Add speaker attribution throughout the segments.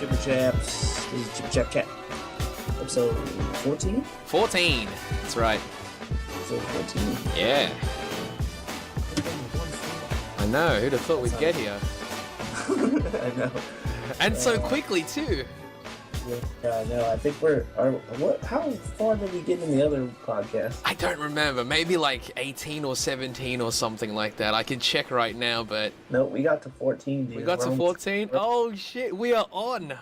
Speaker 1: Chipper Chaps. This is Chip Chap Chat. Episode 14?
Speaker 2: 14. That's right.
Speaker 1: Episode 14.
Speaker 2: Yeah. I know. Who'd have thought we'd get here?
Speaker 1: I know.
Speaker 2: And so quickly, too.
Speaker 1: Yeah, I know. I think how far did we get in the other podcast?
Speaker 2: I don't remember. Maybe like 18 or 17 or something like that. I can check right now, but...
Speaker 1: No, we got to 14, dude.
Speaker 2: We got to 14? Oh, shit. We are on.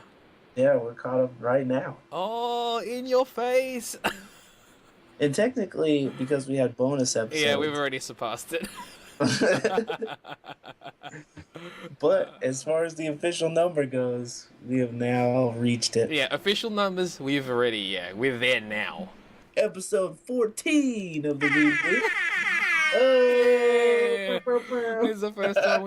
Speaker 1: Yeah, we're caught up right now.
Speaker 2: Oh, in your face.
Speaker 1: And technically, because we had bonus episodes...
Speaker 2: Yeah, we've already surpassed it.
Speaker 1: But as far as the official number goes, we have now reached it.
Speaker 2: Yeah, official numbers, we're there now.
Speaker 1: Episode 14 of the reboot.
Speaker 2: This is the first time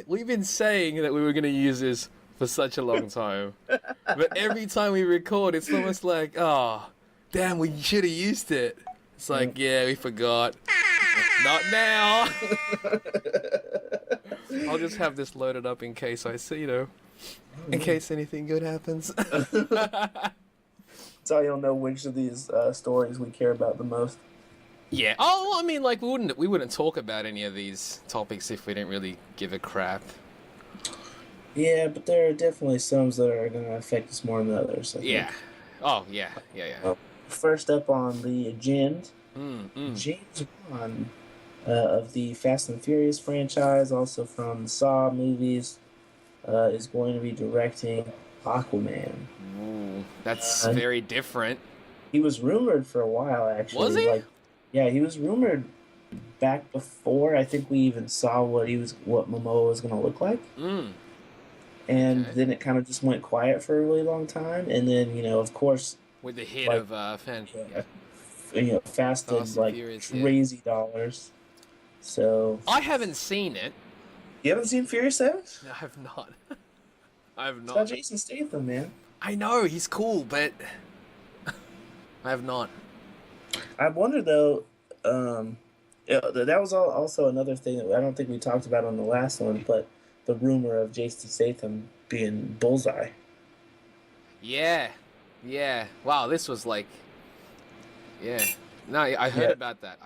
Speaker 2: we've been saying that we were gonna use this for such a long time. But every time we record, it's almost like, oh, damn, we should have used it. It's like, yeah, we forgot. Not now. I'll just have this loaded up in case I see, in case anything good happens.
Speaker 1: So you'll know which of these stories we care about the most.
Speaker 2: Yeah. Oh, I mean, like we wouldn't talk about any of these topics if we didn't really give a crap.
Speaker 1: Yeah, but there are definitely some that are going to affect us more than others. I
Speaker 2: think. Oh, yeah.
Speaker 1: First up on the agenda, James Wan of the Fast and Furious franchise, also from the Saw movies, is going to be directing Aquaman.
Speaker 2: Ooh, that's very different.
Speaker 1: He was rumored for a while, actually.
Speaker 2: Was he?
Speaker 1: Yeah, he was rumored back before I think we even saw what Momoa was going to look like. And then it kind of just went quiet for a really long time, and then of course,
Speaker 2: with the hit of
Speaker 1: Fast and like Furious, crazy dollars. So
Speaker 2: I haven't seen it.
Speaker 1: You haven't seen Furious 7?
Speaker 2: No, I have not. I have not.
Speaker 1: It's about Jason Statham, man.
Speaker 2: I know he's cool, but I have not.
Speaker 1: I wonder though. That was also another thing that I don't think we talked about on the last one, but the rumor of Jason Statham being Bullseye. Yeah.
Speaker 2: Wow, this was like, No, I heard about that.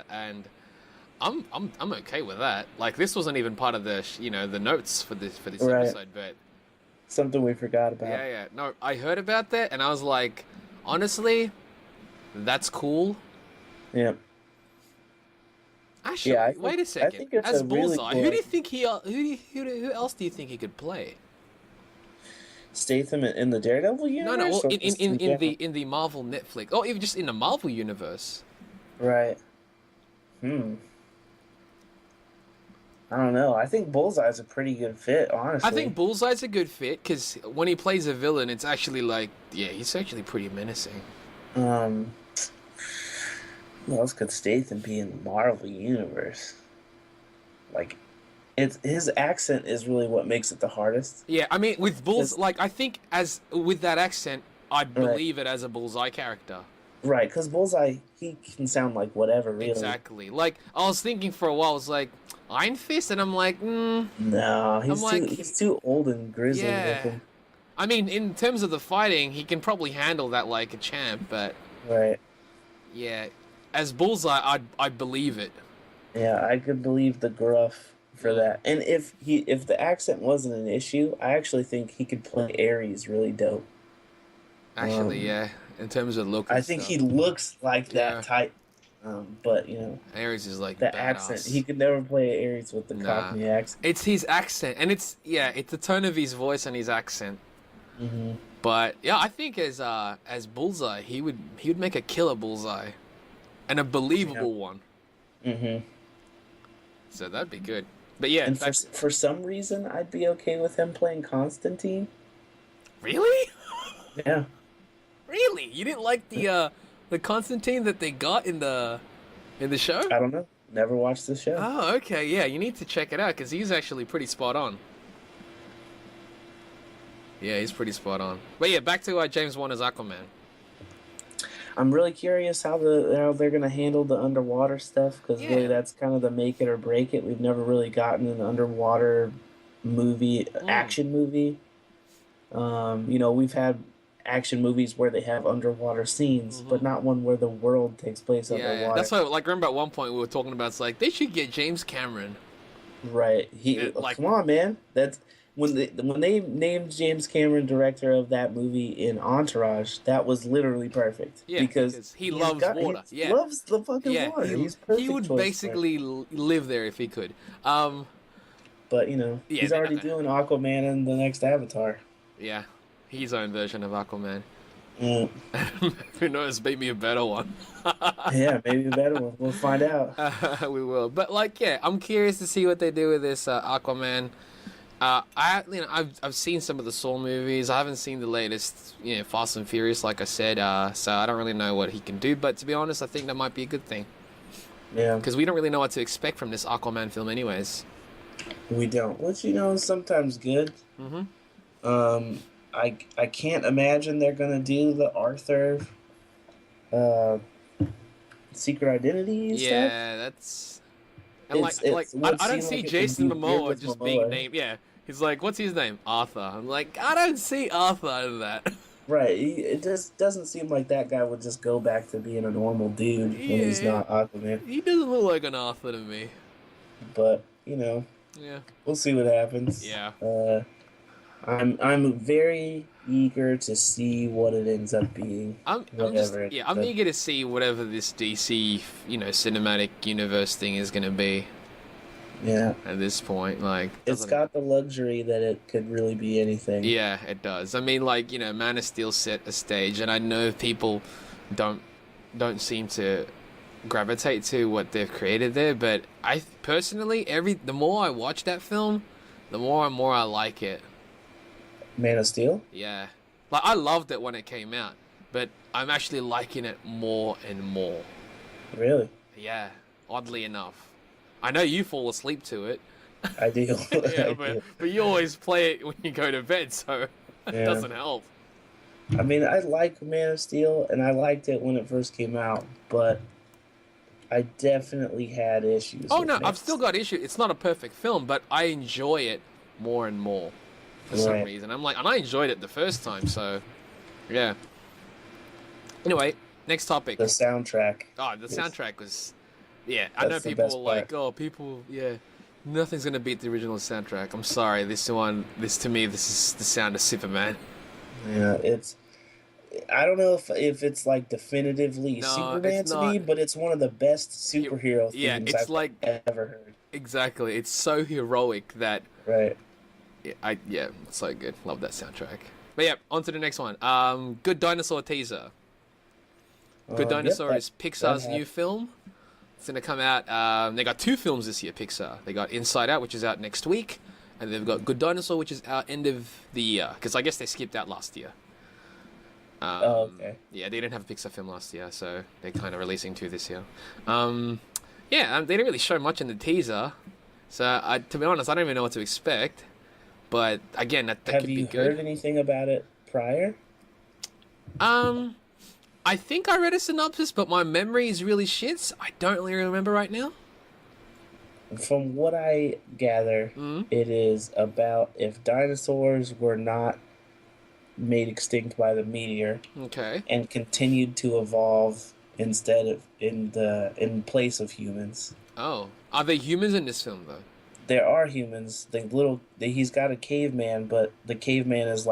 Speaker 2: And I'm okay with that. Like, this wasn't even part of the the notes for this episode, but
Speaker 1: something we forgot about.
Speaker 2: Yeah. No, I heard about that, and I was like, honestly, that's cool.
Speaker 1: Yeah.
Speaker 2: Actually, wait a second.
Speaker 1: I think it's
Speaker 2: as
Speaker 1: Bullseye,
Speaker 2: really cool. Who do you think who else do you think he could play?
Speaker 1: Statham in the Daredevil universe?
Speaker 2: No. Well, in the Marvel Netflix. Oh, even just in the Marvel universe.
Speaker 1: Right. I don't know. I think Bullseye's a pretty good fit, honestly.
Speaker 2: I think Bullseye's a good fit because when he plays a villain, it's actually like, he's actually pretty menacing.
Speaker 1: Who else could Statham be in the Marvel universe? Like, his accent is really what makes it the hardest.
Speaker 2: Yeah, I mean, with I think with that accent, I'd believe it as a Bullseye character. Right,
Speaker 1: because Bullseye, he can sound like whatever, really.
Speaker 2: Exactly. Like, I was thinking for a while, I was like, Iron Fist? And I'm like,
Speaker 1: No, he's too old and grizzly looking.
Speaker 2: I mean, in terms of the fighting, he can probably handle that like a champ, but...
Speaker 1: Right.
Speaker 2: Yeah, as Bullseye, I'd believe it.
Speaker 1: Yeah, I could believe the gruff for that. And if the accent wasn't an issue, I actually think he could play Ares really dope.
Speaker 2: Actually, in terms of look,
Speaker 1: I think he looks like that type. But
Speaker 2: Ares is like
Speaker 1: the
Speaker 2: badass.
Speaker 1: accent. He could never play Ares with the Cockney accent.
Speaker 2: It's his accent, and it's the tone of his voice and his accent.
Speaker 1: Mm-hmm.
Speaker 2: But I think as Bullseye, he would make a killer Bullseye, and a believable one.
Speaker 1: Mm-hmm.
Speaker 2: So that'd be good. But yeah,
Speaker 1: and for some reason, I'd be okay with him playing Constantine.
Speaker 2: Really?
Speaker 1: Yeah.
Speaker 2: Really? You didn't like the Constantine that they got in the show?
Speaker 1: I don't know. Never watched the show.
Speaker 2: Oh, okay. Yeah, you need to check it out because he's actually pretty spot on. Yeah, he's pretty spot on. But yeah, back to James Wan as Aquaman.
Speaker 1: I'm really curious how they're going to handle the underwater stuff, because really that's kind of the make it or break it. We've never really gotten an underwater movie, action movie. We've had action movies where they have underwater scenes, but not one where the world takes place
Speaker 2: Yeah.
Speaker 1: underwater.
Speaker 2: That's why, like, remember at one point we were talking about, it's like, they should get James Cameron.
Speaker 1: Right.
Speaker 2: Like,
Speaker 1: Come on, man. That's when they named James Cameron director of that movie in Entourage, that was literally perfect
Speaker 2: yeah,
Speaker 1: because
Speaker 2: because he loves
Speaker 1: he
Speaker 2: water. Yeah.
Speaker 1: loves the fucking
Speaker 2: Yeah,
Speaker 1: water. He's
Speaker 2: he
Speaker 1: perfect
Speaker 2: would
Speaker 1: choice for it.
Speaker 2: basically live there if he could. Um,
Speaker 1: But
Speaker 2: yeah,
Speaker 1: he's already doing Aquaman in the next Avatar.
Speaker 2: yeah, his own version of Aquaman.
Speaker 1: Mm.
Speaker 2: Who knows? Maybe a better one.
Speaker 1: Yeah, maybe a better one. We'll find out.
Speaker 2: We will. But like, yeah, I'm curious to see what they do with this Aquaman. I've seen some of the Saw movies. I haven't seen the latest, Fast and Furious, like I said. So I don't really know what he can do. But to be honest, I think that might be a good thing
Speaker 1: Yeah,
Speaker 2: because we don't really know what to expect from this Aquaman film, anyways.
Speaker 1: we don't. Which is sometimes good.
Speaker 2: Mm-hmm.
Speaker 1: I can't imagine they're gonna do the Arthur, uh, secret identity stuff.
Speaker 2: Yeah, that's and I don't see Jason Momoa just being named. Yeah, he's like, what's his name? Arthur. I'm like, I don't see Arthur in that.
Speaker 1: Right. It just doesn't seem like that guy would just go back to being a normal dude when he's not Aquaman.
Speaker 2: He doesn't look like an Arthur to me.
Speaker 1: But
Speaker 2: Yeah.
Speaker 1: we'll see what happens.
Speaker 2: Yeah.
Speaker 1: I'm very eager to see what it ends up being.
Speaker 2: I'm eager to see whatever this DC, cinematic universe thing is going to be.
Speaker 1: Yeah.
Speaker 2: At this point, like,
Speaker 1: it's got the luxury that it could really be anything.
Speaker 2: Yeah, it does. I mean, like, Man of Steel set a stage, and I know people don't seem to gravitate to what they've created there, but I personally, the more I watch that film, the more and more I like it.
Speaker 1: Man of Steel?
Speaker 2: Yeah. Like, I loved it when it came out, but I'm actually liking it more and more.
Speaker 1: Really?
Speaker 2: Yeah, oddly enough. I know you fall asleep to it.
Speaker 1: I do.
Speaker 2: Yeah, but you always play it when you go to bed, so it doesn't help.
Speaker 1: I mean, I like Man of Steel, and I liked it when it first came out, but I definitely had issues.
Speaker 2: Oh, no, I've still got issues. It's not a perfect film, but I enjoy it more and more for some reason. And I enjoyed it the first time, so yeah. Anyway, next topic.
Speaker 1: The soundtrack.
Speaker 2: Oh, the soundtrack was... Yeah, I know people were like, nothing's gonna beat the original soundtrack. I'm sorry, this to me, this is the sound of Superman.
Speaker 1: Yeah, I don't know if it's like definitively Superman to me, but it's one of the best superhero themes I've ever heard.
Speaker 2: Exactly, it's so heroic that...
Speaker 1: Right.
Speaker 2: Yeah, it's so good. Love that soundtrack. But yeah, on to the next one. Good Dinosaur teaser. Good Dinosaur is Pixar's new film. It's going to come out... they got 2 films this year, Pixar. They got Inside Out, which is out next week. And they've got Good Dinosaur, which is out end of the year. Because I guess they skipped out last year.
Speaker 1: Okay.
Speaker 2: Yeah, they didn't have a Pixar film last year, so they're kind of releasing 2 this year. They didn't really show much in the teaser. So, to be honest, I don't even know what to expect. But, again, that could be good.
Speaker 1: Have you heard anything about it prior?
Speaker 2: I think I read a synopsis, but my memory is really shit. So I don't really remember right now.
Speaker 1: From what I gather, it is about if dinosaurs were not made extinct by the meteor, and continued to evolve instead of in place of humans.
Speaker 2: Oh, are there humans in this film though?
Speaker 1: There are humans. He's got a caveman, but the caveman is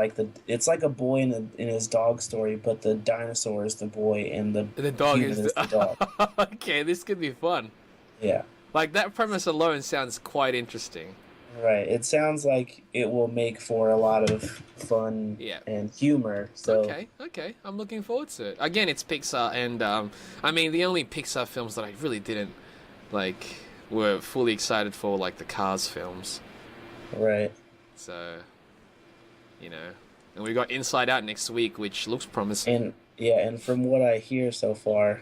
Speaker 1: it's like a boy in his dog story, but the dinosaur is the boy and the dog is the dog.
Speaker 2: Okay, this could be fun.
Speaker 1: Yeah.
Speaker 2: Like, that premise alone sounds quite interesting.
Speaker 1: Right. It sounds like it will make for a lot of fun and humor. So
Speaker 2: Okay. I'm looking forward to it. Again, it's Pixar, and I mean, the only Pixar films that I really didn't were fully excited for, like the Cars films.
Speaker 1: Right.
Speaker 2: So, and we got Inside Out next week, which looks promising.
Speaker 1: And from what I hear so far,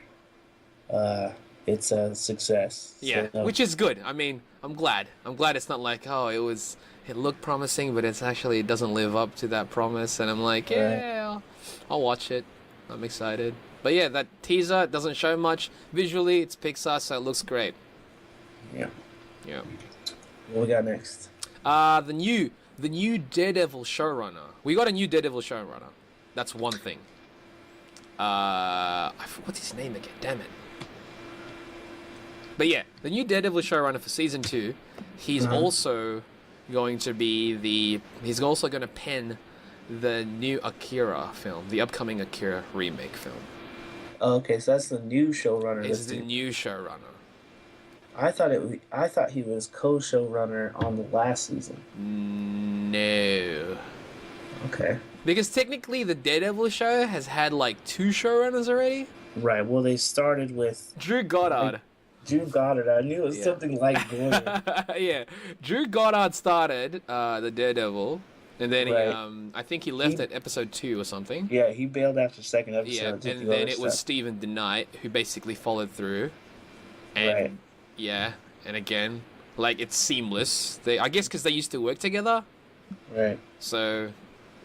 Speaker 1: it's a success.
Speaker 2: Yeah,
Speaker 1: so,
Speaker 2: which is good. I mean, I'm glad. It's not like, it looked promising, but it doesn't live up to that promise. And I'm like, I'll watch it. I'm excited. But yeah, that teaser doesn't show much. Visually, it's Pixar, so it looks great.
Speaker 1: Yeah.
Speaker 2: Yeah.
Speaker 1: What we got next?
Speaker 2: The new the new Daredevil showrunner. We got a new Daredevil showrunner. That's one thing. What's his name again? Damn it. But yeah, the new Daredevil showrunner for season 2. He's also going to be he's also going to pen the new Akira film, the upcoming Akira remake film.
Speaker 1: Okay, so that's the new showrunner.
Speaker 2: It's the new showrunner.
Speaker 1: I thought he was co-showrunner on the last season.
Speaker 2: No.
Speaker 1: Okay.
Speaker 2: Because technically the Daredevil show has had like 2 showrunners already.
Speaker 1: Right. Well, they started with
Speaker 2: Drew Goddard.
Speaker 1: Drew Goddard. I knew it was something like Gordon.
Speaker 2: Yeah. Drew Goddard started the Daredevil. And then I think he left at episode 2 or something.
Speaker 1: Yeah, he bailed after second episode.
Speaker 2: Yeah, and then it was Stephen DeKnight who basically followed through. And yeah, and again, like it's seamless. I guess because they used to work together.
Speaker 1: Right.
Speaker 2: So,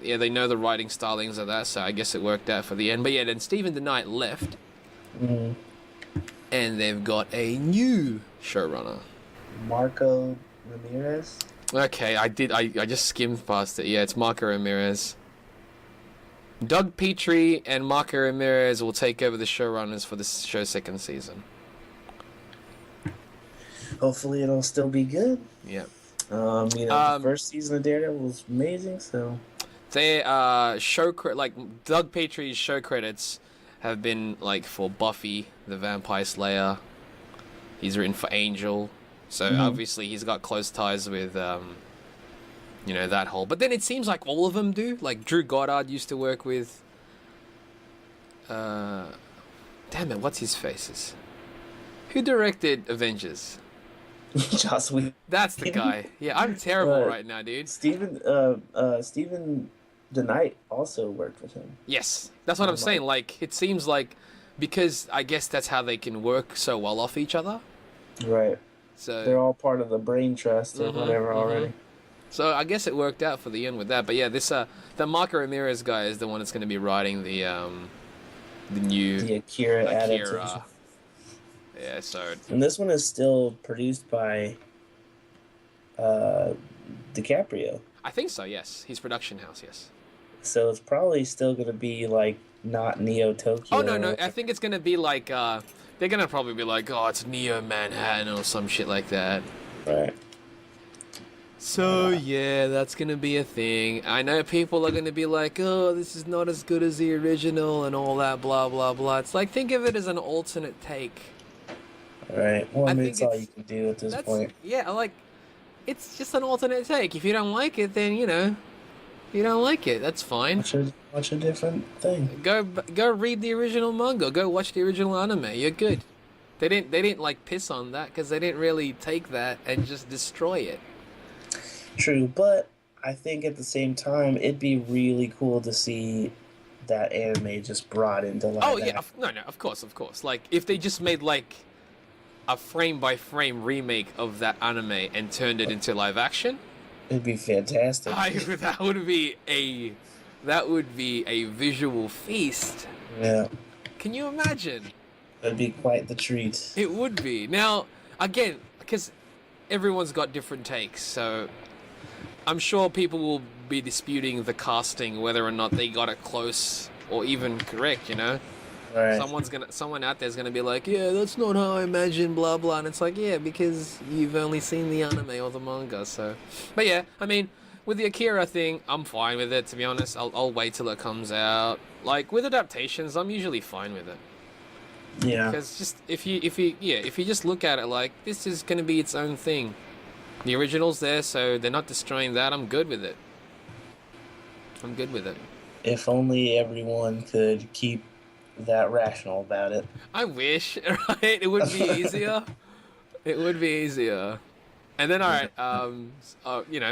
Speaker 2: yeah, they know the writing stylings of that. So I guess it worked out for the end. But yeah, then Stephen DeKnight left, and they've got a new showrunner,
Speaker 1: Marco Ramirez.
Speaker 2: Okay, I just skimmed past it. Yeah, it's Marco Ramirez. Doug Petrie and Marco Ramirez will take over the showrunners for the show's second season.
Speaker 1: Hopefully it'll still be good.
Speaker 2: Yeah.
Speaker 1: The first season of Daredevil was amazing, so...
Speaker 2: They, like, Doug Petrie's show credits have been, like, for Buffy, the Vampire Slayer. He's written for Angel. So, obviously, he's got close ties with, that whole... But then it seems like all of them do. Like, Drew Goddard used to work with... damn it, what's his faces? Who directed Avengers?
Speaker 1: Joss Whedon.
Speaker 2: That's the guy. Yeah, I'm terrible right now, dude.
Speaker 1: Stephen DeKnight also worked with him.
Speaker 2: Yes, that's what I'm saying. Like, it seems like... Because I guess that's how they can work so well off each other.
Speaker 1: Right.
Speaker 2: So
Speaker 1: they're all part of the brain trust or whatever already.
Speaker 2: So I guess it worked out for the end with that. But yeah, this the Marco Ramirez guy is the one that's going to be writing the
Speaker 1: Akira adaptation.
Speaker 2: Yeah, so...
Speaker 1: And this one is still produced by DiCaprio.
Speaker 2: I think so, yes. His production house, yes.
Speaker 1: So it's probably still going to be, like, not Neo Tokyo.
Speaker 2: Oh, no. I think it's going to be, like, they're going to probably be like, oh, it's Neo Manhattan or some shit like that.
Speaker 1: Right.
Speaker 2: So, yeah, that's going to be a thing. I know people are going to be like, oh, this is not as good as the original and all that, blah, blah, blah. It's like, think of it as an alternate take.
Speaker 1: Right. Well, I mean, it's all you can do at this point.
Speaker 2: Yeah, like, it's just an alternate take. If you don't like it, then, you don't like it. That's fine.
Speaker 1: Watch a different thing.
Speaker 2: Go read the original manga. Go watch the original anime. You're good. They didn't like piss on that because they didn't really take that and just destroy it.
Speaker 1: True, but I think at the same time it'd be really cool to see that anime just brought into live.
Speaker 2: Oh yeah, no, of course. Like if they just made like a frame by frame remake of that anime and turned it into live action,
Speaker 1: it'd be fantastic.
Speaker 2: That would be a visual feast.
Speaker 1: Yeah.
Speaker 2: Can you imagine?
Speaker 1: It'd be quite the treat.
Speaker 2: It would be. Now, again, because everyone's got different takes, so I'm sure people will be disputing the casting, whether or not they got it close or even correct,
Speaker 1: Right.
Speaker 2: Someone out there's gonna be like, yeah, that's not how I imagine, blah blah, and it's like, yeah, because you've only seen the anime or the manga, so. But yeah, I mean, with the Akira thing, I'm fine with it. To be honest, I'll wait till it comes out. Like with adaptations, I'm usually fine with it.
Speaker 1: Yeah.
Speaker 2: Because just if you just look at it like this is gonna be its own thing. The original's there, so they're not destroying that. I'm good with it.
Speaker 1: If only everyone could keep that rational about it.
Speaker 2: I wish, right? It would be easier. And then, all right,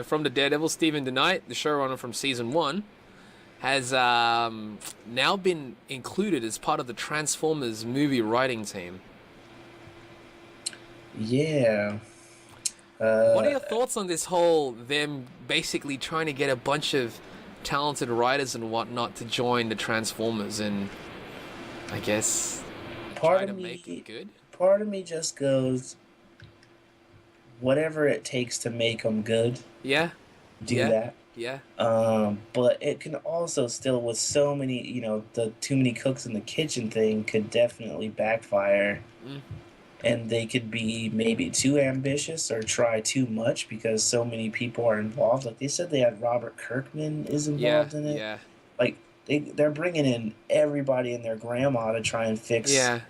Speaker 2: from the Daredevil, Stephen DeKnight, the showrunner from season 1, has now been included as part of the Transformers movie writing team.
Speaker 1: Yeah.
Speaker 2: What are your thoughts on this whole them basically trying to get a bunch of talented writers and whatnot to join the Transformers and I guess try to make it good?
Speaker 1: Part of me just goes, whatever it takes to make them good.
Speaker 2: Yeah.
Speaker 1: do that.
Speaker 2: Yeah.
Speaker 1: But it can also still, with so many, the too many cooks in the kitchen thing could definitely backfire.
Speaker 2: Mm.
Speaker 1: And they could be maybe too ambitious or try too much because so many people are involved. Like they said, they had Robert Kirkman is
Speaker 2: Yeah.
Speaker 1: involved in it.
Speaker 2: Yeah.
Speaker 1: Like they're bringing in everybody and their grandma to try and fix
Speaker 2: Yeah.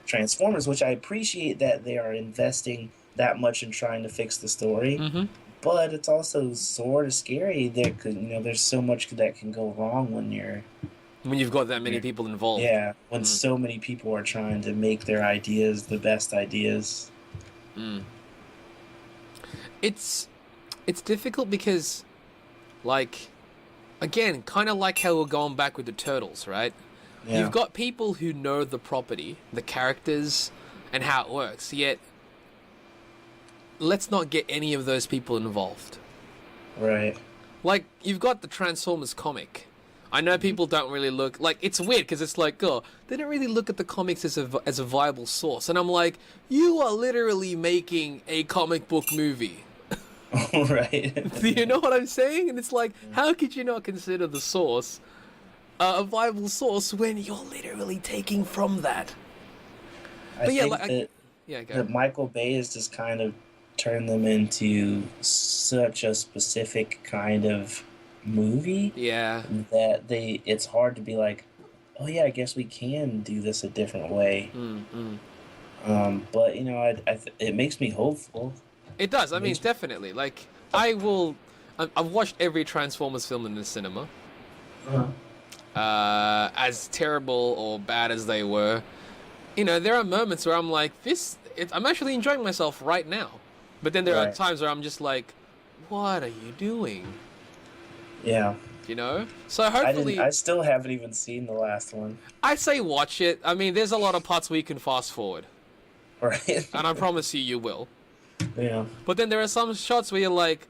Speaker 1: Transformers, which I appreciate that they are investing that much in trying to fix the story.
Speaker 2: Mm-hmm.
Speaker 1: But it's also sort of scary. There could, there's so much that can go wrong
Speaker 2: When you've got that many people involved.
Speaker 1: yeah, when so many people are trying to make their ideas the best ideas.
Speaker 2: Mm. It's difficult because, like, again, kind of like how we're going back with the Turtles, right?
Speaker 1: Yeah.
Speaker 2: You've got people who know the property, the characters, and how it works, yet let's not get any of those people involved.
Speaker 1: Right.
Speaker 2: Like, you've got the Transformers comic. I know people don't really look... Like, it's weird, because it's like, oh, they don't really look at the comics as a viable source. And I'm like, you are literally making a comic book movie.
Speaker 1: Right.
Speaker 2: Do you know what I'm saying? And it's like, how could you not consider the source a viable source when you're literally taking from that?
Speaker 1: I think
Speaker 2: go.
Speaker 1: that Michael Bay has just kind of turned them into such a specific kind of movie.
Speaker 2: Yeah.
Speaker 1: That it's hard to be like, oh yeah, I guess we can do this a different way. But it makes me hopeful.
Speaker 2: It does. I mean, definitely. Like, I've watched every Transformers film in the cinema. As terrible or bad as they were, there are moments where I'm like, I'm actually enjoying myself right now. But then there are times where I'm just like, what are you doing?
Speaker 1: Yeah.
Speaker 2: So hopefully...
Speaker 1: I still haven't even seen the last one.
Speaker 2: I say watch it. I mean, there's a lot of parts where you can fast forward.
Speaker 1: Right.
Speaker 2: And I promise you will.
Speaker 1: Yeah.
Speaker 2: But then there are some shots where you're like...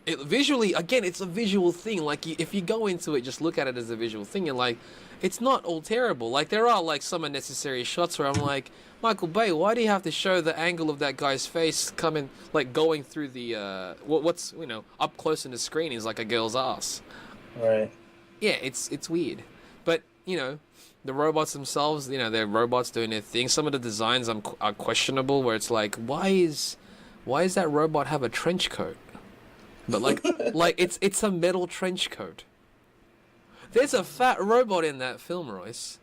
Speaker 2: visually, again, it's a visual thing. Like, if you go into it, just look at it as a visual thing, you're like, it's not all terrible. Like, there are, like, some unnecessary shots where I'm like, Michael Bay, why do you have to show the angle of that guy's face coming, like, going through the, what's, up close in the screen is like a girl's ass.
Speaker 1: Right.
Speaker 2: Yeah, it's weird. But, the robots themselves, they're robots doing their thing. Some of the designs are questionable, where it's like, why is that robot have a trench coat? But like it's a metal trench coat. There's a fat robot in that film, Royce.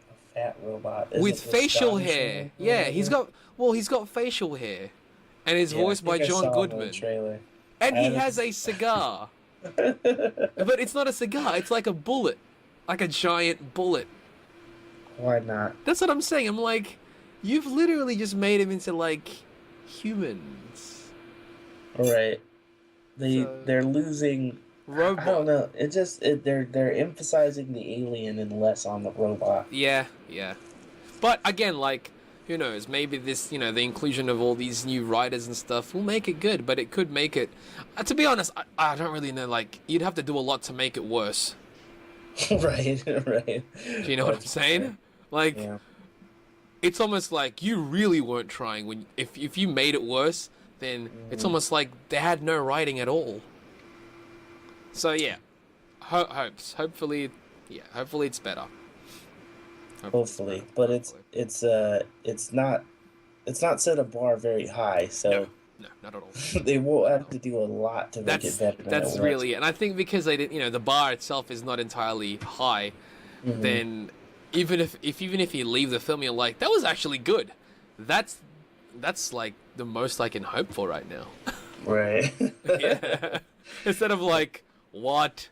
Speaker 1: A fat robot
Speaker 2: with facial hair. Yeah, he's got facial hair, and is voiced by John Goodman. And he has a cigar. But it's not a cigar. It's like a bullet, like a giant bullet.
Speaker 1: Why not?
Speaker 2: That's what I'm saying. I'm like, you've literally just made him into like humans.
Speaker 1: Right. They're losing robot. I don't know. They're emphasizing the alien and less on the robot.
Speaker 2: Yeah. But again, like, who knows? Maybe this, the inclusion of all these new writers and stuff will make it good. But it could make it. To be honest, I don't really know. Like, you'd have to do a lot to make it worse.
Speaker 1: Right.
Speaker 2: Do you know what I'm saying? Like, it's almost like you really weren't trying when if you made it worse. Then it's almost like they had no writing at all. So yeah, hopes. Hopefully it's better.
Speaker 1: Hopefully, but it's not set a bar very high. So
Speaker 2: no, not at all.
Speaker 1: They won't have to do a lot to make it better.
Speaker 2: That's really it. And I think because they did, the bar itself is not entirely high. Then even if you leave the film, you're like, that was actually good. That's like the most I can hope for right now.
Speaker 1: Right.
Speaker 2: Yeah. Instead of like, what?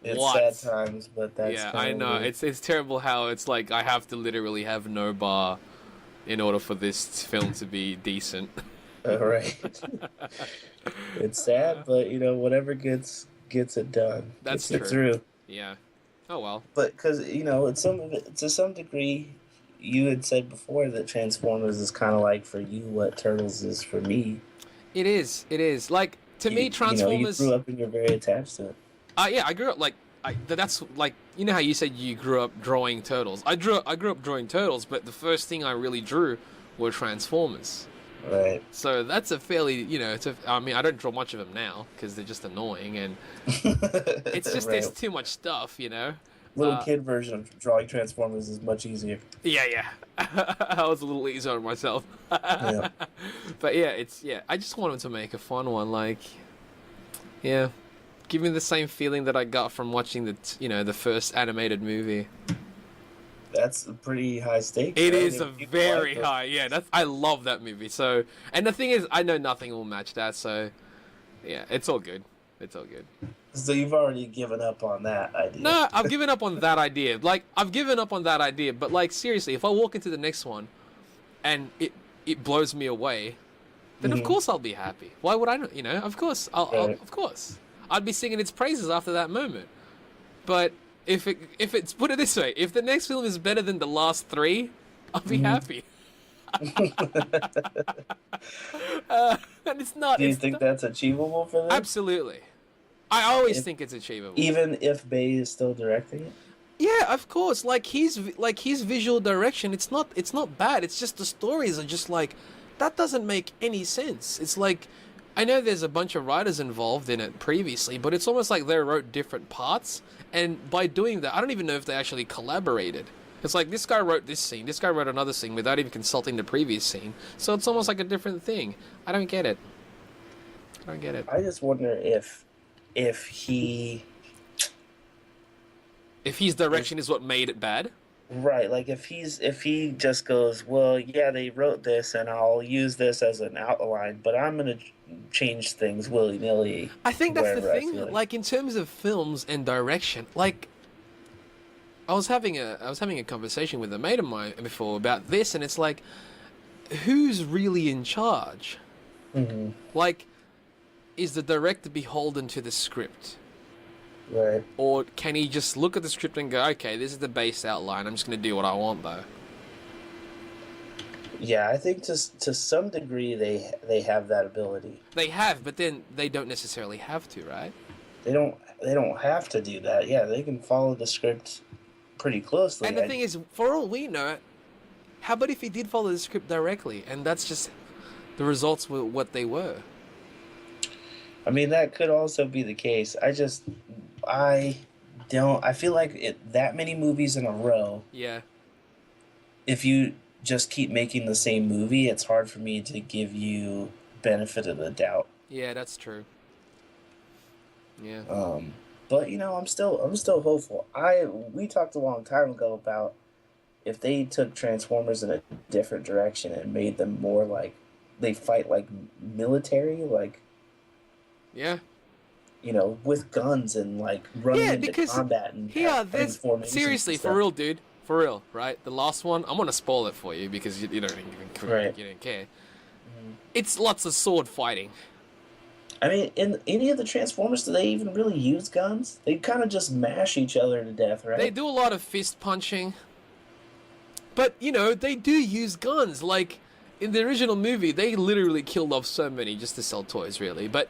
Speaker 1: It's sad times, but that's...
Speaker 2: Yeah, I know. It's terrible how it's like I have to literally have no bar in order for this film to be decent.
Speaker 1: Right. It's sad, but whatever gets it done.
Speaker 2: That's
Speaker 1: gets
Speaker 2: true.
Speaker 1: It through.
Speaker 2: Yeah. Oh well.
Speaker 1: But because to some degree, you had said before that Transformers is kind of like for you what Turtles is for me.
Speaker 2: It is. Like, to me, Transformers...
Speaker 1: You grew up and you're very attached to it.
Speaker 2: Yeah, I grew up like... that's like... You know how you said you grew up drawing turtles? I grew up drawing turtles, but the first thing I really drew were Transformers.
Speaker 1: Right.
Speaker 2: So that's a fairly, I mean, I don't draw much of them now because they're just annoying, and it's just there's
Speaker 1: Right.
Speaker 2: too much stuff.
Speaker 1: Little kid version of drawing Transformers is much easier.
Speaker 2: Yeah, yeah. I was a little easy on myself.
Speaker 1: Yeah.
Speaker 2: But yeah, I just wanted to make a fun one, like, yeah, give me the same feeling that I got from watching the first animated movie.
Speaker 1: That's a pretty high stakes.
Speaker 2: It
Speaker 1: Right?
Speaker 2: is a very high, yeah. I love that movie. So, and the thing is, I know nothing will match that. So, yeah, it's all good. It's all good.
Speaker 1: So you've already given up on that idea.
Speaker 2: No, I've given up on that idea. Like, I've given up on that idea. But like, seriously, if I walk into the next one, and it blows me away, then of course I'll be happy. Why would I not? Of course, of course, I'd be singing its praises after that moment. But if it's put it this way, if the next film is better than the last three, I'll be happy. And it's not.
Speaker 1: Do you think that's achievable for them?
Speaker 2: Absolutely. I always think it's achievable.
Speaker 1: Even if Bay is still directing it?
Speaker 2: Yeah, of course. Like his visual direction, it's not bad. It's just the stories are just like that doesn't make any sense. It's like I know there's a bunch of writers involved in it previously, but it's almost like they wrote different parts, and by doing that, I don't even know if they actually collaborated. It's like this guy wrote this scene, this guy wrote another scene without even consulting the previous scene. So it's almost like a different thing. I don't get it.
Speaker 1: I just wonder if
Speaker 2: his direction is what made it bad.
Speaker 1: right, like if he just goes, well, yeah, they wrote this and I'll use this as an outline, but I'm gonna change things willy-nilly.
Speaker 2: I think that's the
Speaker 1: wherever I
Speaker 2: thing.
Speaker 1: feel
Speaker 2: Like in terms of films and direction, like I was having a conversation with a mate of mine before about this, and it's like, who's really in charge?
Speaker 1: Mhm.
Speaker 2: Like, is the director beholden to the script?
Speaker 1: Right.
Speaker 2: Or can he just look at the script and go, okay, this is the base outline, I'm just going to do what I want, though?
Speaker 1: Yeah, I think to some degree they have that ability.
Speaker 2: They have, but then they don't necessarily have to, right?
Speaker 1: They don't have to do that. Yeah, they can follow the script pretty closely.
Speaker 2: And the thing is, for all we know, how about if he did follow the script directly, and that's just the results were what they were?
Speaker 1: I mean, that could also be the case. I feel like that many movies in a row,
Speaker 2: Yeah.
Speaker 1: if you just keep making the same movie, it's hard for me to give you benefit of the doubt.
Speaker 2: Yeah, that's true. Yeah.
Speaker 1: But I'm still hopeful. We talked a long time ago about if they took Transformers in a different direction and made them more like they fight like military, like
Speaker 2: Yeah.
Speaker 1: with guns and like running into combat and
Speaker 2: there's seriously for real, dude, for real, right? The last one, I'm gonna spoil it for you because you don't even you don't care. It's lots of sword fighting.
Speaker 1: I mean, in any of the Transformers, do they even really use guns? They kind of just mash each other to death, right?
Speaker 2: They do a lot of fist punching, but they do use guns. Like in the original movie, they literally killed off so many just to sell toys, really. But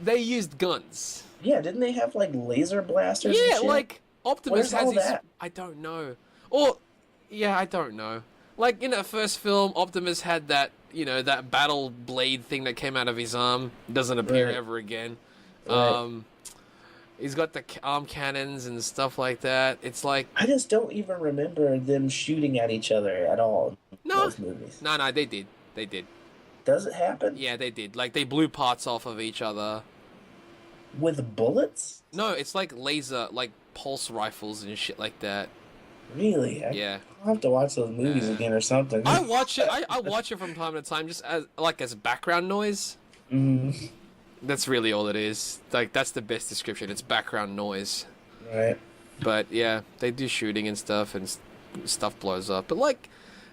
Speaker 2: they used guns.
Speaker 1: Yeah, didn't they have like laser blasters?
Speaker 2: Yeah,
Speaker 1: and shit?
Speaker 2: like Optimus has his.
Speaker 1: that?
Speaker 2: I don't know. Or, yeah, I don't know. Like in that first film, Optimus had that that battle blade thing that came out of his arm. Doesn't appear ever again.
Speaker 1: Right.
Speaker 2: He's got the arm cannons and stuff like that. It's like
Speaker 1: I just don't even remember them shooting at each other at all in those movies.
Speaker 2: No, they did. They did.
Speaker 1: Does it happen?
Speaker 2: Yeah, they did. Like they blew parts off of each other.
Speaker 1: With bullets?
Speaker 2: No, it's like laser, like pulse rifles and shit like that.
Speaker 1: Really?
Speaker 2: Yeah.
Speaker 1: I'll have to watch those movies again or something.
Speaker 2: I watch it. I watch it from time to time, just as background noise.
Speaker 1: Mm-hmm.
Speaker 2: That's really all it is. Like that's the best description. It's background noise.
Speaker 1: Right.
Speaker 2: But yeah, they do shooting and stuff, and stuff blows up. But like,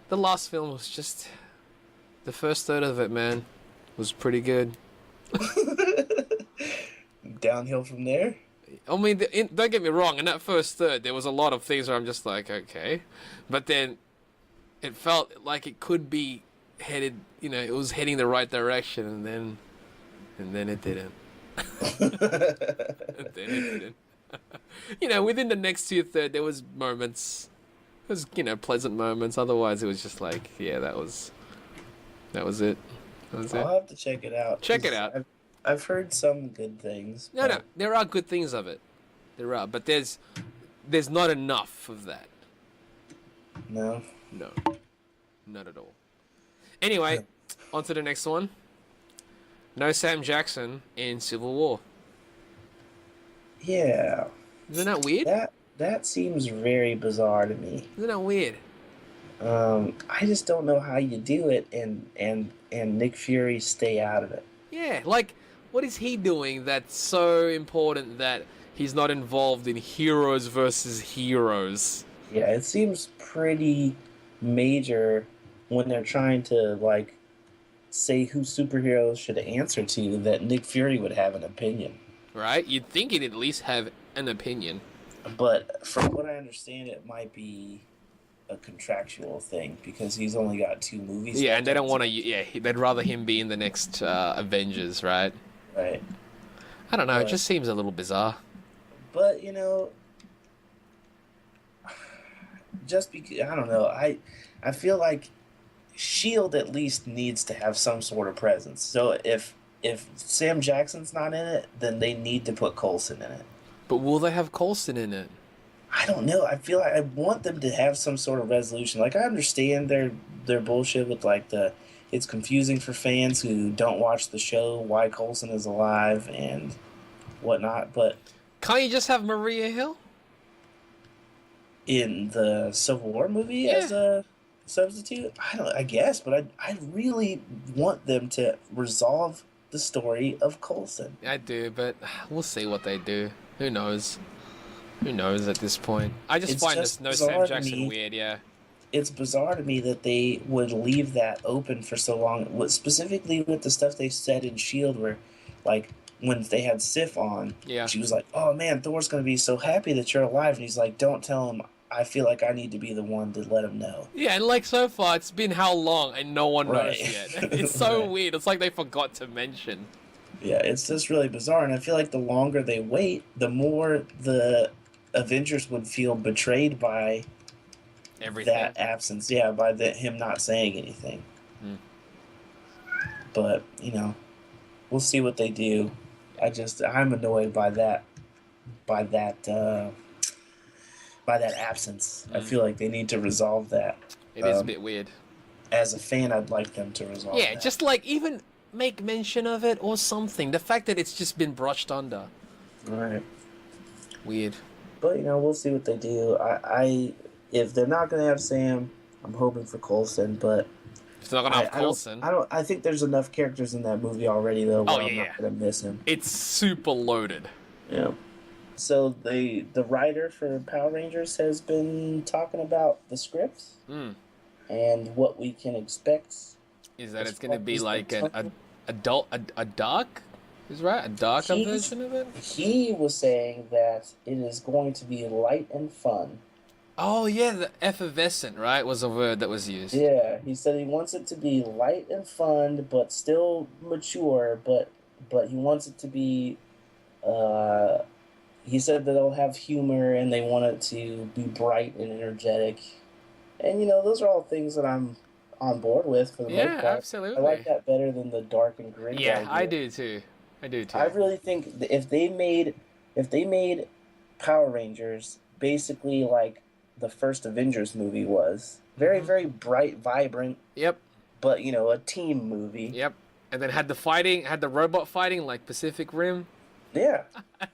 Speaker 2: the last film was just the first third of it, man, was pretty good.
Speaker 1: Downhill from there?
Speaker 2: I mean, don't get me wrong. In that first third, there was a lot of things where I'm just like, okay, but then it felt like it could be headed. It was heading the right direction, and then it didn't. And then it didn't. Within the next two-third, there was moments. It was pleasant moments. Otherwise, it was just like, yeah, that was it. That's
Speaker 1: I'll
Speaker 2: it.
Speaker 1: have to check it out.
Speaker 2: Check it
Speaker 1: 'Cause
Speaker 2: out.
Speaker 1: I've heard some good things.
Speaker 2: No, no, there are good things of it. There are, but there's not enough of that.
Speaker 1: No.
Speaker 2: No, not at all. Anyway, on to the next one. No Sam Jackson in Civil War.
Speaker 1: Yeah.
Speaker 2: Isn't that weird?
Speaker 1: That seems very bizarre to me.
Speaker 2: Isn't that weird?
Speaker 1: I just don't know how you do it and Nick Fury stay out of it.
Speaker 2: Yeah, like, what is he doing that's so important that he's not involved in heroes versus heroes?
Speaker 1: Yeah, it seems pretty major when they're trying to like say who superheroes should answer to that Nick Fury would have an opinion.
Speaker 2: Right? You'd think he'd at least have an opinion.
Speaker 1: But from what I understand, it might be a contractual thing because he's only got 2 movies.
Speaker 2: Yeah, and they don't want to. Yeah, they'd rather him be in the next Avengers, right?
Speaker 1: Right.
Speaker 2: I don't know. It just seems a little bizarre.
Speaker 1: But just because I don't know, I feel like Shield at least needs to have some sort of presence. So if Sam Jackson's not in it, then they need to put Coulson in it.
Speaker 2: But will they have Coulson in it?
Speaker 1: I don't know. I feel like I want them to have some sort of resolution. Like I understand their bullshit with like it's confusing for fans who don't watch the show why Coulson is alive and whatnot. But
Speaker 2: can't you just have Maria Hill
Speaker 1: in the Civil War movie as a substitute? I guess, but I really want them to resolve the story of Coulson.
Speaker 2: I do, but we'll see what they do. Who knows? Who knows at this point? I just find this No Sam Jackson weird, yeah.
Speaker 1: It's bizarre to me that they would leave that open for so long, specifically with the stuff they said in S.H.I.E.L.D. where, like, when they had Sif on, she was like, oh man, Thor's going to be so happy that you're alive. And he's like, don't tell him. I feel like I need to be the one to let him know.
Speaker 2: Yeah, and like so far, it's been how long and no one knows yet. It's so weird. It's like they forgot to mention.
Speaker 1: Yeah, it's just really bizarre. And I feel like the longer they wait, the more the Avengers would feel betrayed by
Speaker 2: everything.
Speaker 1: That absence. Yeah, by him not saying anything. But, we'll see what they do. I'm annoyed by that absence. I feel like they need to resolve that.
Speaker 2: It is a bit weird.
Speaker 1: As a fan, I'd like them to resolve that.
Speaker 2: Yeah, just like even make mention of it or something. The fact that it's just been brushed under.
Speaker 1: Right.
Speaker 2: Weird.
Speaker 1: But, we'll see what they do. If they're not going to have Sam, I'm hoping for Coulson, but
Speaker 2: if they're not going to have Coulson.
Speaker 1: I think there's enough characters in that movie already, though, where I'm not going to miss him.
Speaker 2: It's super loaded.
Speaker 1: Yeah. So the writer for Power Rangers has been talking about the scripts and what we can expect.
Speaker 2: Is that it's going to be like a dark? Is right? A darker version of it?
Speaker 1: He was saying that it is going to be light and fun.
Speaker 2: Oh, yeah, the effervescent, right, was a word that was used.
Speaker 1: Yeah, he said he wants it to be light and fun, but still mature, but he wants it to be... he said that they'll have humor and they want it to be bright and energetic. And, those are all things that I'm on board with for the most part.
Speaker 2: Yeah, absolutely.
Speaker 1: I like that better than the dark and gritty
Speaker 2: Yeah,
Speaker 1: idea.
Speaker 2: I do too. I
Speaker 1: really think that if they made Power Rangers basically like the first Avengers movie was, very, very bright, vibrant.
Speaker 2: Yep.
Speaker 1: But, a team movie.
Speaker 2: Yep. And then had the robot fighting like Pacific Rim.
Speaker 1: Yeah.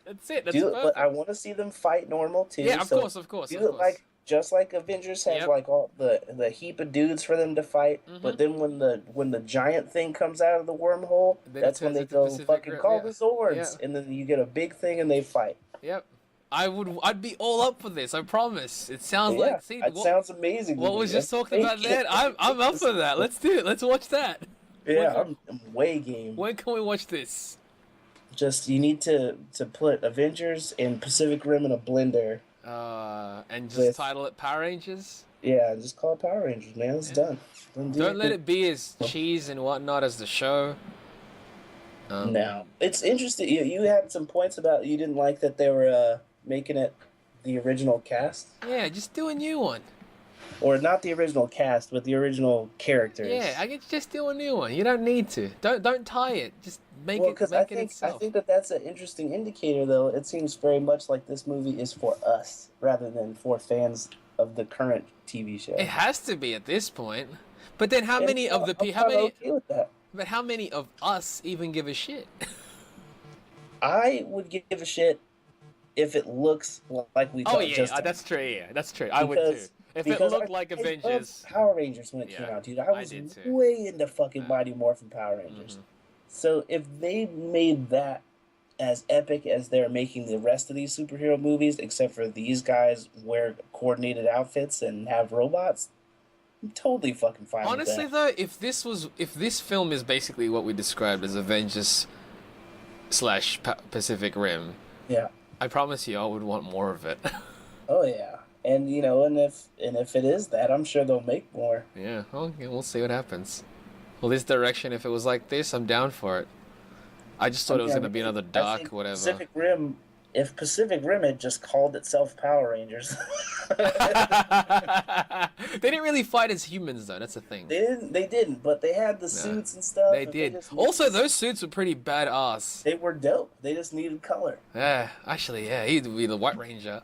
Speaker 2: That's it. That's perfect.
Speaker 1: But I want to see them fight normal too.
Speaker 2: Yeah, of course.
Speaker 1: Do it like just like Avengers has like all the heap of dudes for them to fight. But then when the giant thing comes out of the wormhole, that's when they go fucking call the Zords, and then you get a big thing and they fight.
Speaker 2: Yep. I'd be all up for this. I promise. It sounds like. See,
Speaker 1: it sounds amazing.
Speaker 2: What was just talking about that? I'm up for that. Let's do it. Let's watch that.
Speaker 1: Yeah, I'm way game.
Speaker 2: When can we watch this?
Speaker 1: Just you need to put Avengers and Pacific Rim in a blender.
Speaker 2: And just title it Power Rangers.
Speaker 1: Yeah, just call it Power Rangers, man. It's done.
Speaker 2: Don't let it be as cheese and whatnot as the show.
Speaker 1: No, it's interesting. You had some points about you didn't like that they were making it the original cast.
Speaker 2: Yeah, just do a new one.
Speaker 1: or not the original cast, but the original
Speaker 2: Yeah,
Speaker 1: characters.
Speaker 2: I could just do a new one. You don't need to. Don't tie it. Just make
Speaker 1: Well,
Speaker 2: it
Speaker 1: because
Speaker 2: make it
Speaker 1: I
Speaker 2: itself.
Speaker 1: think that that's an interesting indicator, though. It seems very much like this movie is for us rather than for fans of the current TV
Speaker 2: It
Speaker 1: show.
Speaker 2: has to be at this point. But then how
Speaker 1: And
Speaker 2: many of the
Speaker 1: I'm
Speaker 2: how
Speaker 1: kind of
Speaker 2: many
Speaker 1: okay with that.
Speaker 2: but how many of us even give a shit?
Speaker 1: I would give a shit if it looks like we
Speaker 2: Oh
Speaker 1: thought
Speaker 2: yeah,
Speaker 1: just
Speaker 2: that's true. Yeah, that's true. I would too.
Speaker 1: because
Speaker 2: If it
Speaker 1: because
Speaker 2: looked like
Speaker 1: I loved
Speaker 2: Avengers,
Speaker 1: Power Rangers when it came
Speaker 2: yeah,
Speaker 1: out, dude. I
Speaker 2: I
Speaker 1: was
Speaker 2: did too.
Speaker 1: way into fucking Mighty Morphin Power Rangers. So if they made that as epic as they're making the rest of these superhero movies, except for these guys wear coordinated outfits and have robots, I'm totally fucking fine
Speaker 2: Honestly
Speaker 1: with
Speaker 2: though, if this film is basically what we described as Avengers slash Pacific Rim,
Speaker 1: that. Yeah.
Speaker 2: I promise you, I would want more of it.
Speaker 1: Oh yeah. And if it is that, I'm sure they'll make more.
Speaker 2: Yeah, okay, we'll see what happens. Well, this direction, if it was like this, I'm down for it. I just thought it was gonna be another
Speaker 1: I
Speaker 2: dark,
Speaker 1: think
Speaker 2: whatever.
Speaker 1: Pacific Rim. If Pacific Rim had just called itself Power Rangers,
Speaker 2: They didn't really fight as humans, though. That's the thing.
Speaker 1: They didn't, but they had the suits and stuff.
Speaker 2: They did. Also, those suits were pretty badass.
Speaker 1: They were dope. They just needed color.
Speaker 2: Yeah, actually, yeah, he'd be the White Ranger.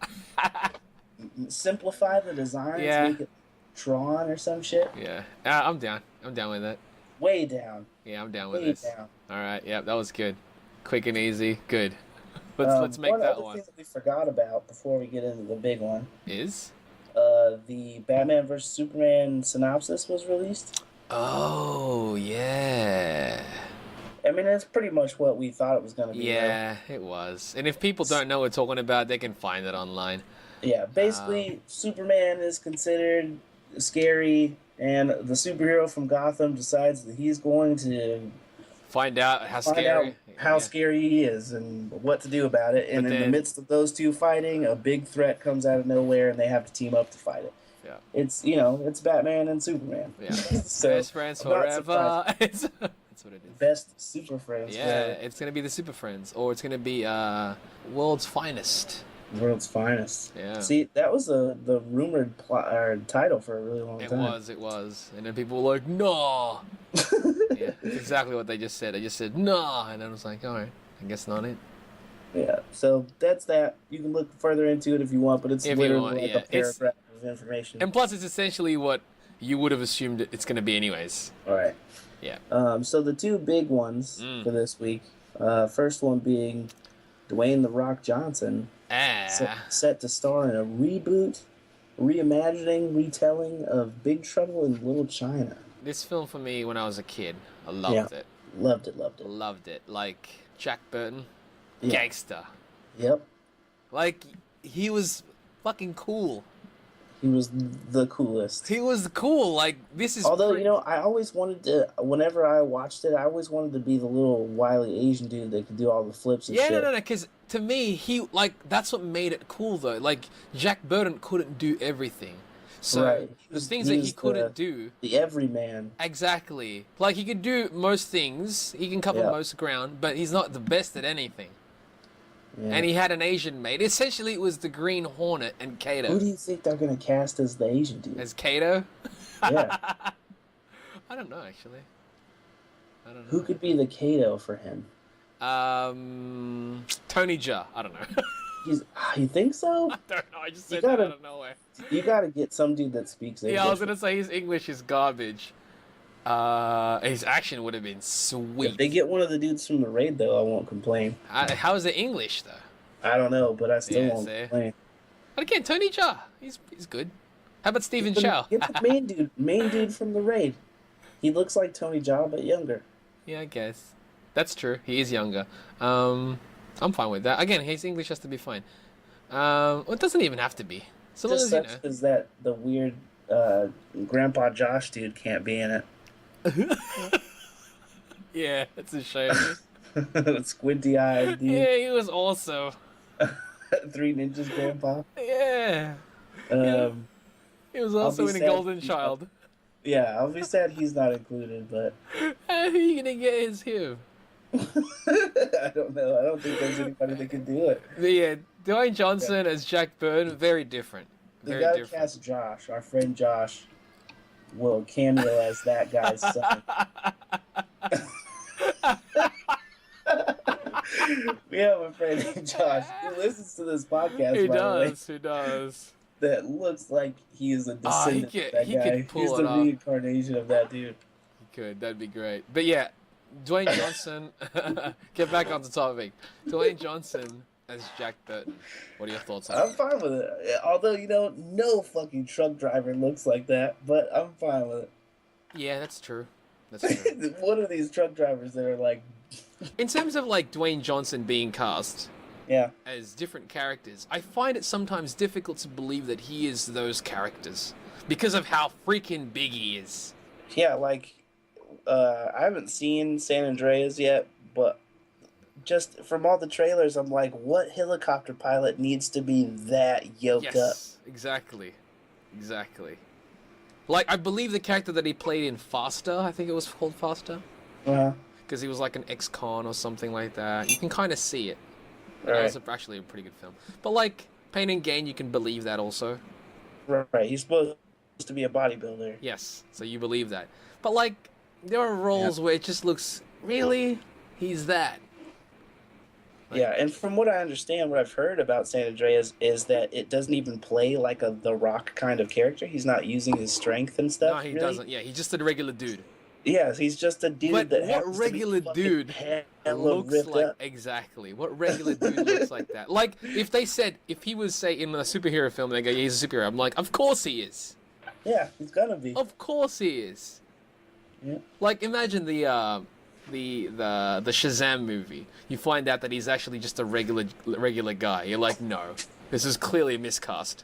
Speaker 1: Simplify the designs,
Speaker 2: Yeah.
Speaker 1: make it Tron or some shit.
Speaker 2: Yeah, I'm down. I'm down with it.
Speaker 1: Way down.
Speaker 2: Yeah, I'm down with
Speaker 1: Way
Speaker 2: this.
Speaker 1: down.
Speaker 2: All right, yeah, that was good. Quick and easy. Good. Let's make that
Speaker 1: other
Speaker 2: one.
Speaker 1: thing that we forgot about before we get into the big one.
Speaker 2: Is?
Speaker 1: The Batman vs Superman synopsis was released.
Speaker 2: Oh yeah.
Speaker 1: I mean, it's pretty much what we thought it was going to be.
Speaker 2: Yeah, it was. And if people don't know what we're talking about, they can find it online.
Speaker 1: Yeah, basically, Superman is considered scary, and the superhero from Gotham decides that he's going to
Speaker 2: Find out how
Speaker 1: find
Speaker 2: scary.
Speaker 1: out how scary he is and what to do about it. And
Speaker 2: But
Speaker 1: in the
Speaker 2: then-
Speaker 1: midst of those two fighting, a big threat comes out of nowhere, and they have to team up to fight it.
Speaker 2: Yeah.
Speaker 1: It's it's Batman and Superman.
Speaker 2: Yeah.
Speaker 1: So,
Speaker 2: Best friends
Speaker 1: I'm not
Speaker 2: forever. That's what it is.
Speaker 1: best super friends.
Speaker 2: Yeah,
Speaker 1: forever.
Speaker 2: it's gonna be the Super Friends, or it's gonna be World's Finest.
Speaker 1: World's finest.
Speaker 2: Yeah.
Speaker 1: See, that was the rumored title for a really long
Speaker 2: It
Speaker 1: time.
Speaker 2: was, and then people were like, "No." Yeah, it's exactly what they just said. They just said, "No," and I was like, "All right, I guess not it."
Speaker 1: Yeah, so that's that. You can look further into it if you want, but it's
Speaker 2: If you
Speaker 1: literally
Speaker 2: want,
Speaker 1: like
Speaker 2: yeah.
Speaker 1: a paragraph of information.
Speaker 2: And plus, it's essentially what you would have assumed it's gonna be, anyways.
Speaker 1: All right.
Speaker 2: Yeah.
Speaker 1: So the two big ones for this week. First one being Dwayne "The Rock" Johnson, set to star in a reboot, reimagining, retelling of Big Trouble in Little China.
Speaker 2: This film for me, when I was a kid, I loved it.
Speaker 1: Loved it.
Speaker 2: Loved it. Like Jack Burton,
Speaker 1: Yeah.
Speaker 2: gangster.
Speaker 1: Yep.
Speaker 2: Like he was fucking cool.
Speaker 1: He was the coolest.
Speaker 2: He was cool. Like this is.
Speaker 1: Although, I always wanted to, whenever I watched it, I always wanted to be the little wily Asian dude that could do all the flips and shit.
Speaker 2: No. Because to me, that's what made it cool though. Like Jack Burton couldn't do everything, so
Speaker 1: Right.
Speaker 2: the things that he
Speaker 1: was
Speaker 2: couldn't do.
Speaker 1: The everyman.
Speaker 2: Exactly. Like he could do most things. He can cover
Speaker 1: Yeah.
Speaker 2: most ground, but he's not the best at anything.
Speaker 1: Yeah.
Speaker 2: And he had an Asian mate. Essentially, it was the Green Hornet and Kato.
Speaker 1: Who do you think they're going to cast as the Asian dude?
Speaker 2: As Kato?
Speaker 1: Yeah.
Speaker 2: I don't know, actually. I don't know.
Speaker 1: Who could be the Kato for him?
Speaker 2: Tony Jaa. I don't know.
Speaker 1: You think so?
Speaker 2: I don't know. I just
Speaker 1: You
Speaker 2: said that
Speaker 1: gotta-
Speaker 2: out of nowhere.
Speaker 1: You got to get some dude that speaks English.
Speaker 2: Yeah, I was gonna say his English is garbage. His action would have been sweet.
Speaker 1: If they get one of the dudes from the raid, though, I won't complain.
Speaker 2: How is it English though?
Speaker 1: I don't know, but I still
Speaker 2: Yeah,
Speaker 1: won't
Speaker 2: see?
Speaker 1: complain.
Speaker 2: But again, Tony Jaa, he's good. How about Stephen Chow?
Speaker 1: Get the main dude from the raid. He looks like Tony Jaa, but younger.
Speaker 2: Yeah, I guess that's true. He is younger. I'm fine with that. Again, his English has to be fine. Well, it doesn't even have to be. So long
Speaker 1: Just
Speaker 2: as
Speaker 1: such as that the weird Grandpa Josh dude can't be in it.
Speaker 2: Yeah, it's a shame.
Speaker 1: Squinty eyed dude.
Speaker 2: Yeah, he was also.
Speaker 1: Three Ninjas Grandpa.
Speaker 2: Yeah. He was
Speaker 1: I'll
Speaker 2: also
Speaker 1: be
Speaker 2: in A
Speaker 1: sad
Speaker 2: Golden
Speaker 1: he's
Speaker 2: Child.
Speaker 1: Yeah, I'll be sad he's not included, but
Speaker 2: Who are you gonna get is him?
Speaker 1: I don't know. I don't think there's anybody that can do it.
Speaker 2: But yeah, Dwayne Johnson as Jack Burton, very different.
Speaker 1: They
Speaker 2: Very
Speaker 1: gotta
Speaker 2: different.
Speaker 1: cast Josh. Our friend Josh will cameo as that guy's son. We have a friend named Josh who listens to this podcast,
Speaker 2: He
Speaker 1: by the way,
Speaker 2: does. He does.
Speaker 1: that looks like he is a descendant of that
Speaker 2: He could
Speaker 1: guy. He's
Speaker 2: pull it
Speaker 1: the
Speaker 2: off.
Speaker 1: reincarnation of that dude.
Speaker 2: He could. That'd be great. But yeah, Dwayne Johnson. Get back on the topic. Dwayne Johnson as Jack Burton. What are your thoughts on
Speaker 1: I'm
Speaker 2: it?
Speaker 1: fine with it. Although, no fucking truck driver looks like that, but I'm fine with it.
Speaker 2: Yeah, that's true. That's true.
Speaker 1: What are these truck drivers that are like...
Speaker 2: In terms of like Dwayne Johnson being cast
Speaker 1: Yeah.
Speaker 2: as different characters, I find it sometimes difficult to believe that he is those characters because of how freaking big he is.
Speaker 1: Yeah, like, I haven't seen San Andreas yet, but just from all the trailers, I'm like, what helicopter pilot needs to be that yoked up?
Speaker 2: Yes, exactly. Like, I believe the character that he played in Faster, I think it was called Faster,
Speaker 1: Uh-huh.
Speaker 2: because he was like an ex-con or something like that. You can kind of see it.
Speaker 1: Right.
Speaker 2: It was actually a pretty good film. But like, Pain and Gain, you can believe that also.
Speaker 1: Right, he's supposed to be a bodybuilder.
Speaker 2: Yes, so you believe that. But like, there are roles where it just looks, really? He's that. Like,
Speaker 1: Yeah, and from what I understand, what I've heard about San Andreas is that it doesn't even play like a The Rock kind of character. He's not using his strength and stuff.
Speaker 2: no, he
Speaker 1: really.
Speaker 2: doesn't. Yeah, he's just a regular dude.
Speaker 1: Yes, he's just a dude
Speaker 2: But
Speaker 1: that
Speaker 2: what
Speaker 1: happens
Speaker 2: regular
Speaker 1: to be fucking
Speaker 2: dude
Speaker 1: hella
Speaker 2: looks
Speaker 1: ripped
Speaker 2: like
Speaker 1: up.
Speaker 2: exactly? What regular dude looks like that? Like, if they said, if he was, say, in a superhero film, they go, yeah, he's a superhero. I'm like, of course he is.
Speaker 1: Yeah, he's gonna be.
Speaker 2: Of course he is.
Speaker 1: Yeah.
Speaker 2: Like, imagine the Shazam movie. You find out that he's actually just a regular guy. You're like, no, this is clearly a miscast.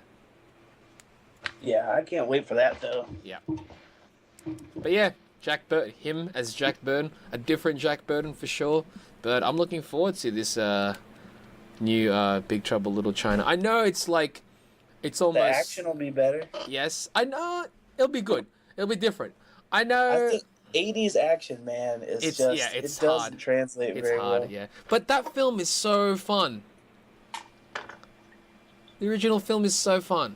Speaker 1: Yeah, I can't wait for that though.
Speaker 2: Yeah. But yeah, Jack Burton, him as Jack Burton, a different Jack Burton for sure. But I'm looking forward to this new Big Trouble Little China. I know it's like, it's almost...
Speaker 1: The action will be better.
Speaker 2: Yes, I know. It'll be good. It'll be different. I know...
Speaker 1: I think 80s action, man, is
Speaker 2: It's
Speaker 1: just...
Speaker 2: yeah, it's
Speaker 1: it doesn't
Speaker 2: hard.
Speaker 1: translate
Speaker 2: It's
Speaker 1: very
Speaker 2: hard,
Speaker 1: well.
Speaker 2: yeah. But that film is so fun. The original film is so fun.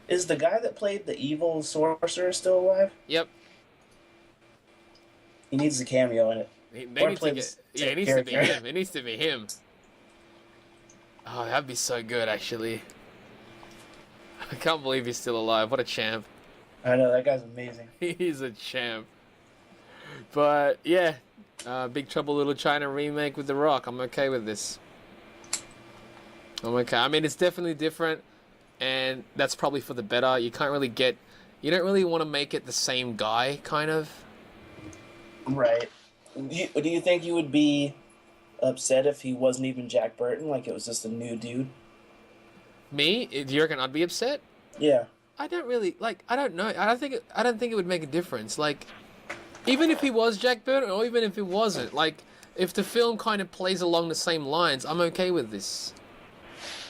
Speaker 1: Is the guy that played the evil sorcerer still alive?
Speaker 2: Yep.
Speaker 1: He needs a cameo in it.
Speaker 2: They
Speaker 1: Or
Speaker 2: need
Speaker 1: play
Speaker 2: to
Speaker 1: the
Speaker 2: get...
Speaker 1: same
Speaker 2: Yeah, it needs to be
Speaker 1: character.
Speaker 2: him. It needs to be him. Oh, that'd be so good, actually. I can't believe he's still alive. What a champ.
Speaker 1: I know, that guy's amazing.
Speaker 2: He's a champ. But, yeah. Big Trouble Little China remake with The Rock. I'm okay with this. I'm okay. I mean, it's definitely different. And that's probably for the better. You can't really get... You don't really want to make it the same guy, kind of.
Speaker 1: Right. Do you think you would be upset if he wasn't even Jack Burton, like it was just a new dude?
Speaker 2: Me? Do you reckon I'd be upset?
Speaker 1: Yeah.
Speaker 2: I don't really... Like, I don't know. I don't think it would make a difference. Like, even if he was Jack Burton, or even if it wasn't, like, if the film kind of plays along the same lines, I'm okay with this.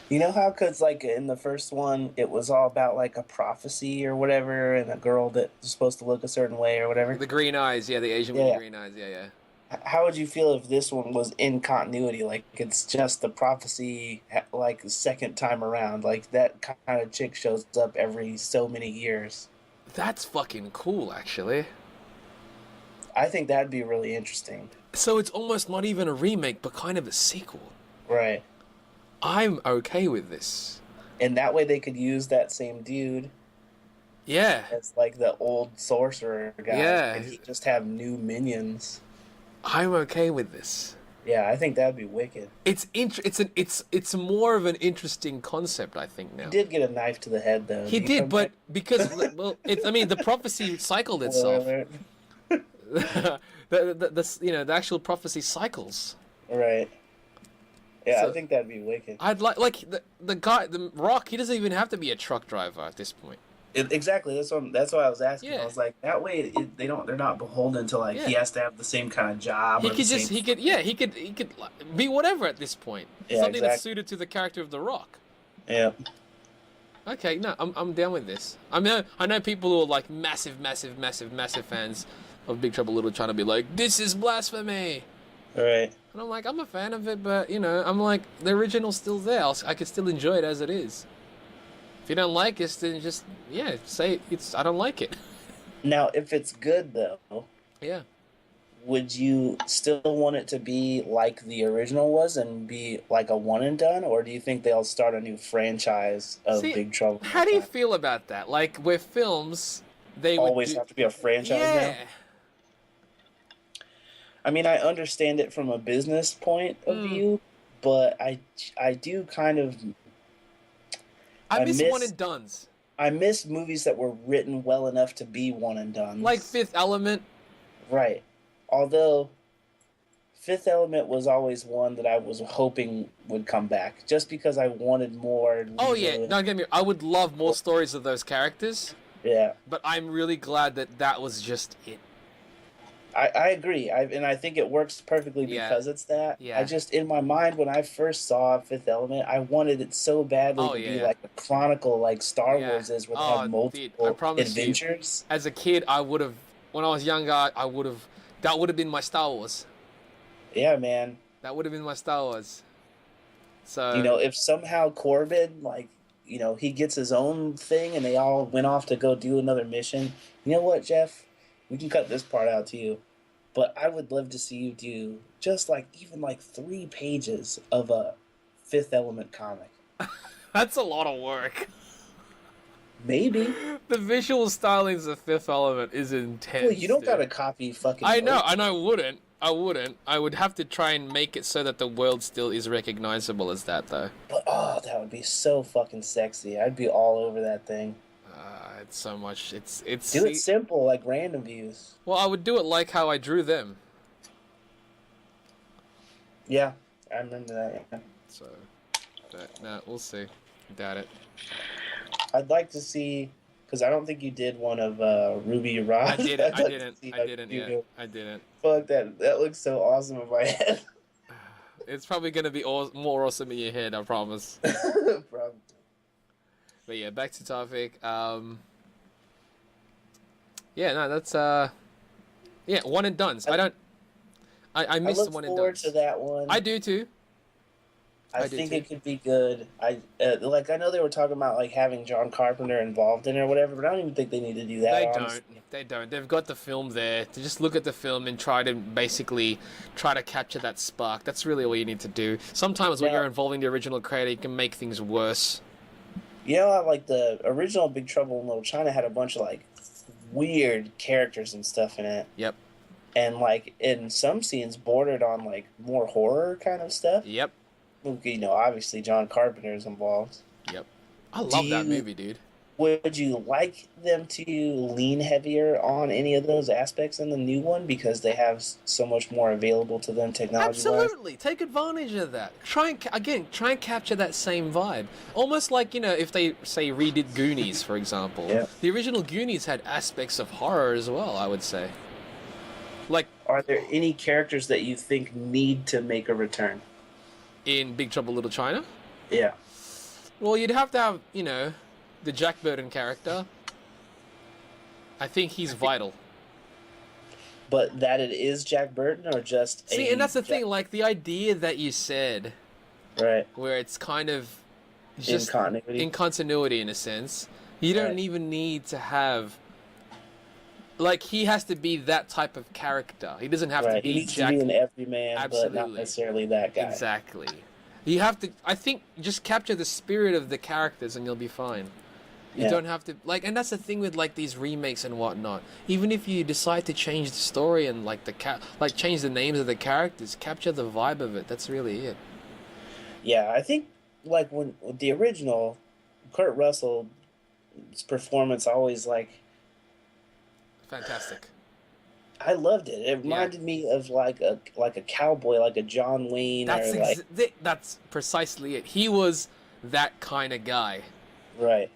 Speaker 1: You know how, because, like, in the first one, it was all about, like, a prophecy or whatever, and a girl that was supposed to look a certain way or whatever?
Speaker 2: The green eyes, yeah, the Asian with
Speaker 1: Yeah.
Speaker 2: the green eyes, yeah.
Speaker 1: How would you feel if this one was in continuity? Like, it's just the prophecy, like, second time around. Like, that kind of chick shows up every so many years.
Speaker 2: That's fucking cool, actually.
Speaker 1: I think that'd be really interesting.
Speaker 2: So it's almost not even a remake, but kind of a sequel.
Speaker 1: Right.
Speaker 2: I'm okay with this.
Speaker 1: And that way they could use that same dude
Speaker 2: Yeah.
Speaker 1: as, like, the old sorcerer guy.
Speaker 2: Yeah.
Speaker 1: And he just have new minions.
Speaker 2: I'm okay with this.
Speaker 1: Yeah, I think that'd be wicked.
Speaker 2: It's more of an interesting concept, I think, now.
Speaker 1: He did get a knife to the head, though.
Speaker 2: He did, but because, well, I mean, the prophecy cycled itself. The actual prophecy cycles.
Speaker 1: Right. Yeah,
Speaker 2: So-
Speaker 1: I think that'd be wicked.
Speaker 2: I'd like the guy, the Rock. He doesn't even have to be a truck driver at this point.
Speaker 1: Exactly. That's what I was asking.
Speaker 2: Yeah.
Speaker 1: I was like, that way they're not beholden to like
Speaker 2: Yeah.
Speaker 1: he has to have the same kind of job.
Speaker 2: He could be whatever at this point.
Speaker 1: Yeah,
Speaker 2: Something that's
Speaker 1: exactly.
Speaker 2: suited to the character of the Rock.
Speaker 1: Yeah.
Speaker 2: Okay, no, I'm down with this. I know people who are like massive fans of Big Trouble Little China be like, this is blasphemy.
Speaker 1: All right.
Speaker 2: And I'm like, I'm a fan of it, but I'm like, the original's still there. I could still enjoy it as it is. If you don't like it, then just say it's I don't like it.
Speaker 1: Now, if it's good though,
Speaker 2: Yeah.
Speaker 1: would you still want it to be like the original was and be like a one and done, or do you think they'll start a new franchise of
Speaker 2: See,
Speaker 1: Big Trouble in
Speaker 2: how
Speaker 1: Little
Speaker 2: do you
Speaker 1: China?
Speaker 2: feel about that? Like with films, they would
Speaker 1: Always
Speaker 2: do.
Speaker 1: have to be a franchise now?
Speaker 2: Yeah.
Speaker 1: I mean, I understand it from a business point of
Speaker 2: Mm.
Speaker 1: view, but I do kind of
Speaker 2: I
Speaker 1: I
Speaker 2: miss one
Speaker 1: miss
Speaker 2: and dones.
Speaker 1: I miss movies that were written well enough to be one and
Speaker 2: Like
Speaker 1: dones.
Speaker 2: Fifth Element.
Speaker 1: Right. Although Fifth Element was always one that I was hoping would come back, just because I wanted more
Speaker 2: Oh yeah,
Speaker 1: Lilo.
Speaker 2: don't get me. I would love more stories of those characters,
Speaker 1: Yeah,
Speaker 2: but I'm really glad that that was just it.
Speaker 1: I agree. And I think it works perfectly
Speaker 2: Yeah.
Speaker 1: because it's that.
Speaker 2: Yeah.
Speaker 1: I just, in my mind, when I first saw Fifth Element, I wanted it so badly
Speaker 2: Oh
Speaker 1: to be
Speaker 2: yeah.
Speaker 1: like a chronicle like Star
Speaker 2: Yeah.
Speaker 1: Wars is, where they
Speaker 2: Oh,
Speaker 1: have
Speaker 2: dude, I
Speaker 1: multiple
Speaker 2: promise you.
Speaker 1: adventures.
Speaker 2: As a kid, I would have. When I was younger, I would have. That would have been my Star Wars.
Speaker 1: Yeah, man.
Speaker 2: That would have been my Star Wars.
Speaker 1: You
Speaker 2: So
Speaker 1: know, if somehow Corbin, like, you know, he gets his own thing and they all went off to go do another mission, you know what, Jeff? We can cut this part out too. But I would love to see you do just like even like 3 pages of a Fifth Element comic.
Speaker 2: that's a lot of work.
Speaker 1: Maybe.
Speaker 2: The visual stylings of Fifth Element is intense.
Speaker 1: Well, you don't
Speaker 2: dude.
Speaker 1: gotta copy fucking.
Speaker 2: I know,
Speaker 1: Oak.
Speaker 2: and I wouldn't. I wouldn't. I would have to try and make it so that the world still is recognizable as that, though.
Speaker 1: But oh, that would be so fucking sexy. I'd be all over that thing.
Speaker 2: It's so much. It's.
Speaker 1: Do it simple, like random views.
Speaker 2: Well, I would do it like how I drew them.
Speaker 1: Yeah, I remember that. Yeah.
Speaker 2: So, but no, we'll see. Doubt it.
Speaker 1: I'd like to see, because I don't think you did one of Ruby Rod.
Speaker 2: I didn't. I didn't.
Speaker 1: See
Speaker 2: I
Speaker 1: how
Speaker 2: didn't.
Speaker 1: you
Speaker 2: Yeah,
Speaker 1: do.
Speaker 2: I didn't.
Speaker 1: Fuck that. That looks so awesome in my head.
Speaker 2: It's probably gonna be more awesome in your head. I promise.
Speaker 1: Probably.
Speaker 2: But yeah, back to topic. Yeah, no, that's yeah, one and done's. I miss
Speaker 1: look
Speaker 2: one and
Speaker 1: forward
Speaker 2: done's.
Speaker 1: to that one.
Speaker 2: I do too.
Speaker 1: I
Speaker 2: do
Speaker 1: think
Speaker 2: too.
Speaker 1: it could be good. I know they were talking about like having John Carpenter involved in it or whatever, but I don't even think they need to do that.
Speaker 2: They
Speaker 1: honestly.
Speaker 2: don't. They don't. They've got the film there. To just look at the film and try to capture that spark. That's really all you need to do. Sometimes when
Speaker 1: Yeah.
Speaker 2: you're involving the original creator, you can make things worse.
Speaker 1: You know, how, like the original Big Trouble in Little China had a bunch of like weird characters and stuff in it,
Speaker 2: Yep.
Speaker 1: and like in some scenes bordered on like more horror kind of stuff.
Speaker 2: Yep.
Speaker 1: You know, obviously John Carpenter is involved.
Speaker 2: Yep. I love that movie, dude.
Speaker 1: Would you like them to lean heavier on any of those aspects in the new one because they have so much more available to them technology-wise?
Speaker 2: Absolutely, take advantage of that. Try and capture that same vibe. Almost like, you know, if they say redid Goonies, for example.
Speaker 1: Yeah.
Speaker 2: The original Goonies had aspects of horror as well, I would say. Like
Speaker 1: Are there any characters that you think need to make a return?
Speaker 2: in Big Trouble Little China.
Speaker 1: Yeah.
Speaker 2: Well, you'd have to have, you know, the Jack Burton character. I think he's vital.
Speaker 1: But that it is Jack Burton or just
Speaker 2: See, and that's the thing, like the idea that you said,
Speaker 1: right,
Speaker 2: where it's kind of
Speaker 1: in
Speaker 2: just
Speaker 1: continuity.
Speaker 2: in continuity in a sense. You don't
Speaker 1: Right.
Speaker 2: even need to have, like, he has to be that type of character. He doesn't have to
Speaker 1: Right.
Speaker 2: be
Speaker 1: He needs
Speaker 2: Jack.
Speaker 1: to be an everyman, but not
Speaker 2: Absolutely.
Speaker 1: necessarily that guy.
Speaker 2: Exactly. You have to, I think, just capture the spirit of the characters and you'll be fine. You
Speaker 1: Yeah.
Speaker 2: don't have to, like, and that's the thing with, like, these remakes and whatnot. Even if you decide to change the story and, like, change the names of the characters, capture the vibe of it. That's really it.
Speaker 1: Yeah, I think like when with the original, Kurt Russell's performance always like
Speaker 2: Fantastic.
Speaker 1: I loved it. It reminded me of like a cowboy, like a John Wayne
Speaker 2: That's
Speaker 1: or like
Speaker 2: that's precisely it. He was that kind of guy.
Speaker 1: right.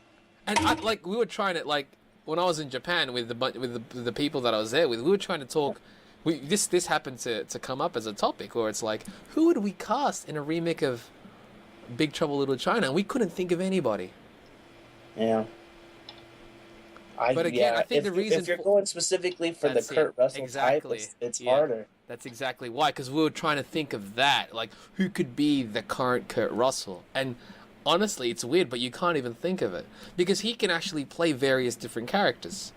Speaker 2: And like we were trying to, like, when I was in Japan with the people that I was there with, we were trying to talk. This happened to come up as a topic where it's like, who would we cast in a remake of Big Trouble Little China? And we couldn't think of anybody.
Speaker 1: Yeah.
Speaker 2: But again, I think the reason
Speaker 1: if you're going specifically for the
Speaker 2: That's it.
Speaker 1: Kurt Russell
Speaker 2: Exactly.
Speaker 1: type, it's
Speaker 2: Yeah.
Speaker 1: harder.
Speaker 2: That's exactly why, because we were trying to think of that, like who could be the current Kurt Russell, and Honestly, it's weird, but you can't even think of it. Because he can actually play various different characters.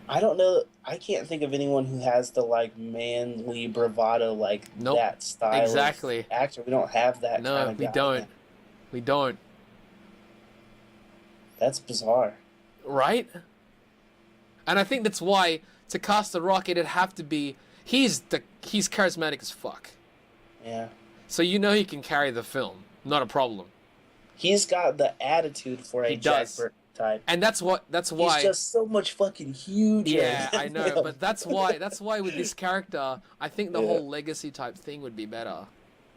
Speaker 1: I don't know. I can't think of anyone who has the like manly bravado like
Speaker 2: Nope.
Speaker 1: that style
Speaker 2: Exactly.
Speaker 1: of actor. We don't have that
Speaker 2: No,
Speaker 1: kind of
Speaker 2: we
Speaker 1: guy.
Speaker 2: don't. We don't.
Speaker 1: That's bizarre.
Speaker 2: Right? And I think that's why to cast The Rock, it'd have to be he's charismatic as fuck.
Speaker 1: Yeah.
Speaker 2: So you know he can carry the film. Not a problem.
Speaker 1: He's got the attitude for a Jack Burton type.
Speaker 2: And that's why
Speaker 1: he's just so much fucking huge.
Speaker 2: Yeah, I know, but that's why with this character, I think the whole legacy type thing would be better.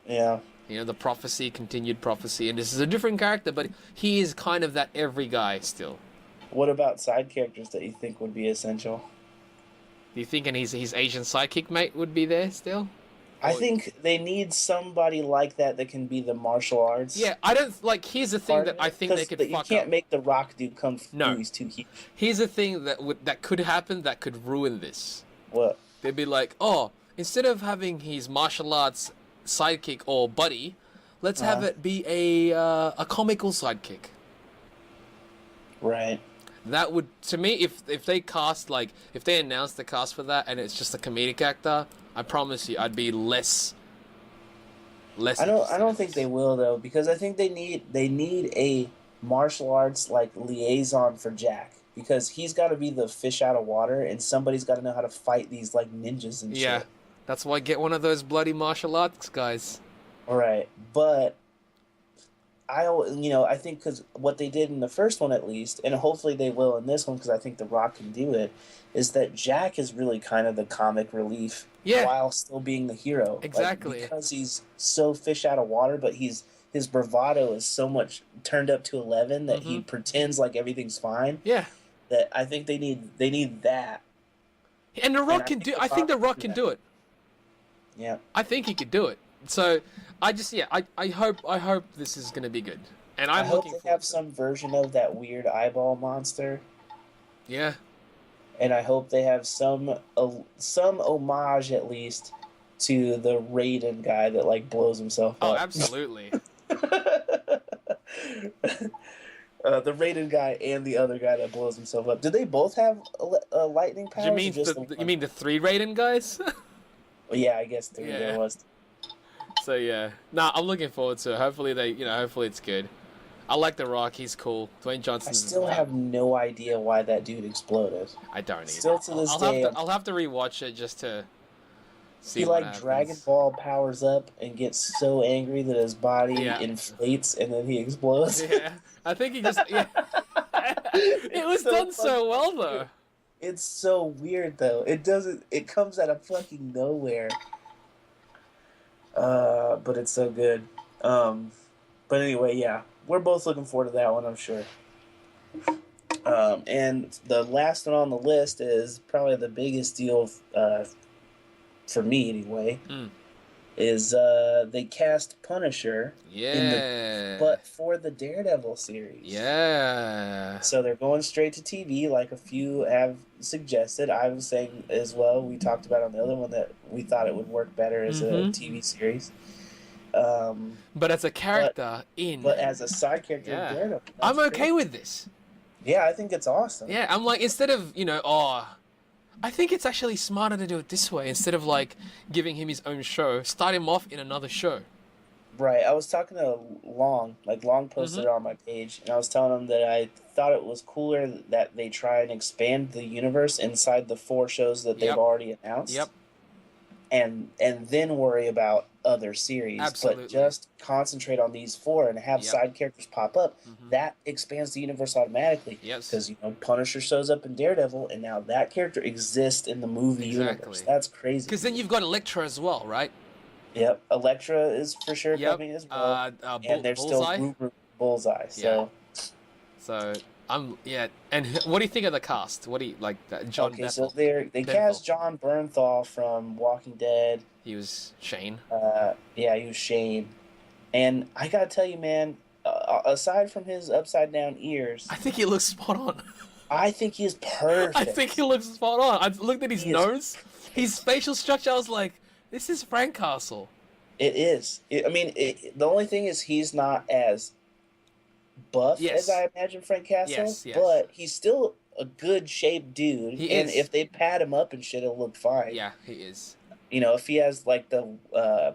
Speaker 1: Yeah.
Speaker 2: You know, the prophecy, continued prophecy, and this is a different character, but he is kind of that every guy still.
Speaker 1: What about side characters that you think would be essential?
Speaker 2: Do you think his Asian sidekick mate would be there still?
Speaker 1: I think they need somebody like that can be the martial arts.
Speaker 2: Yeah, I don't like. Here's the thing that I think they could fuck up.
Speaker 1: You can't make the Rock dude come through.
Speaker 2: No,
Speaker 1: he's too huge.
Speaker 2: Here's the thing that could happen that could ruin this.
Speaker 1: What?
Speaker 2: They'd be like, oh, instead of having his martial arts sidekick or buddy, let's have it be a comical sidekick.
Speaker 1: Right. That
Speaker 2: would, to me, if they cast if they announce the cast for that and it's just a comedic actor, I promise you, I'd be less. I
Speaker 1: don't think they will though, because I think they need a martial arts liaison for Jack, because he's got to be the fish out of water, and somebody's got to know how to fight these ninjas and shit.
Speaker 2: Yeah, that's why get one of those bloody martial arts guys.
Speaker 1: All right, but I think because what they did in the first one at least, and hopefully they will in this one, because I think The Rock can do it, is that Jack is really kind of the comic relief while still being the hero.
Speaker 2: Exactly.
Speaker 1: Because he's so fish out of water, but his bravado is so much turned up to 11 that he pretends like everything's fine.
Speaker 2: Yeah.
Speaker 1: That I think they need that.
Speaker 2: And The Rock can do. I think The Rock can do it.
Speaker 1: Yeah.
Speaker 2: I think he could do it. So I hope this is gonna be good. And I
Speaker 1: hope they have some version of that weird eyeball monster.
Speaker 2: Yeah.
Speaker 1: And I hope they have some homage at least to the Raiden guy that blows himself up.
Speaker 2: Oh, absolutely.
Speaker 1: The Raiden guy and the other guy that blows himself up. Did they both have lightning powers?
Speaker 2: You mean the 3 Raiden guys?
Speaker 1: Well, yeah, I guess there was.
Speaker 2: So yeah, I'm looking forward to it. Hopefully hopefully it's good. I like The Rock. He's cool. Dwayne Johnson.
Speaker 1: I still have no idea why that dude exploded.
Speaker 2: I don't either.
Speaker 1: Still to this day.
Speaker 2: I'll have to rewatch it just to see.
Speaker 1: He
Speaker 2: what happens.
Speaker 1: Dragon Ball powers up and gets so angry that his body inflates and then he explodes.
Speaker 2: Yeah, I think he just. Yeah. It was so done so well though.
Speaker 1: It's so weird though. It comes out of fucking nowhere. But it's so good. But anyway, yeah. We're both looking forward to that one, I'm sure. And the last one on the list is probably the biggest deal for me anyway. Is they cast Punisher but for the Daredevil series.
Speaker 2: Yeah.
Speaker 1: So they're going straight to TV like a few have suggested. I was saying as well, we talked about on the other one that we thought it would work better as a TV series.
Speaker 2: But as a character
Speaker 1: but as a side character in Daredevil.
Speaker 2: I'm okay with this.
Speaker 1: Yeah, I think it's awesome.
Speaker 2: Yeah, I'm instead of, I think it's actually smarter to do it this way. Instead of giving him his own show, start him off in another show.
Speaker 1: Right. I was talking to Long posted it on my page, and I was telling him that I thought it was cooler that they try and expand the universe inside the 4 shows that they've already announced.
Speaker 2: Yep.
Speaker 1: And then worry about other series.
Speaker 2: Absolutely.
Speaker 1: But just concentrate on these 4 and have side characters pop up. That expands the universe automatically.
Speaker 2: Yes.
Speaker 1: Because, Punisher shows up in Daredevil, and now that character exists in the movie universe. That's crazy.
Speaker 2: Because then you've got Elektra as well, right?
Speaker 1: Yep. Elektra is for sure coming as well. And there's still Bullseye. So
Speaker 2: and what do you think of the cast? What do you Jon Bernthal?
Speaker 1: So they cast Jon Bernthal from Walking Dead.
Speaker 2: He was Shane.
Speaker 1: He was Shane. And I gotta tell you, man, aside from his upside down ears,
Speaker 2: I think he looks spot on.
Speaker 1: I think he's perfect.
Speaker 2: I think he looks spot on. I looked at his nose, his facial structure. I was like, this is Frank Castle.
Speaker 1: It is. The only thing is he's not as buff as
Speaker 2: Yes.
Speaker 1: I imagine Frank Castle,
Speaker 2: Yes. Yes.
Speaker 1: but he's still a good shaped dude.
Speaker 2: He
Speaker 1: And
Speaker 2: is.
Speaker 1: if they pad him up and shit, it'll look fine.
Speaker 2: Yeah, he is.
Speaker 1: You know, if he has like the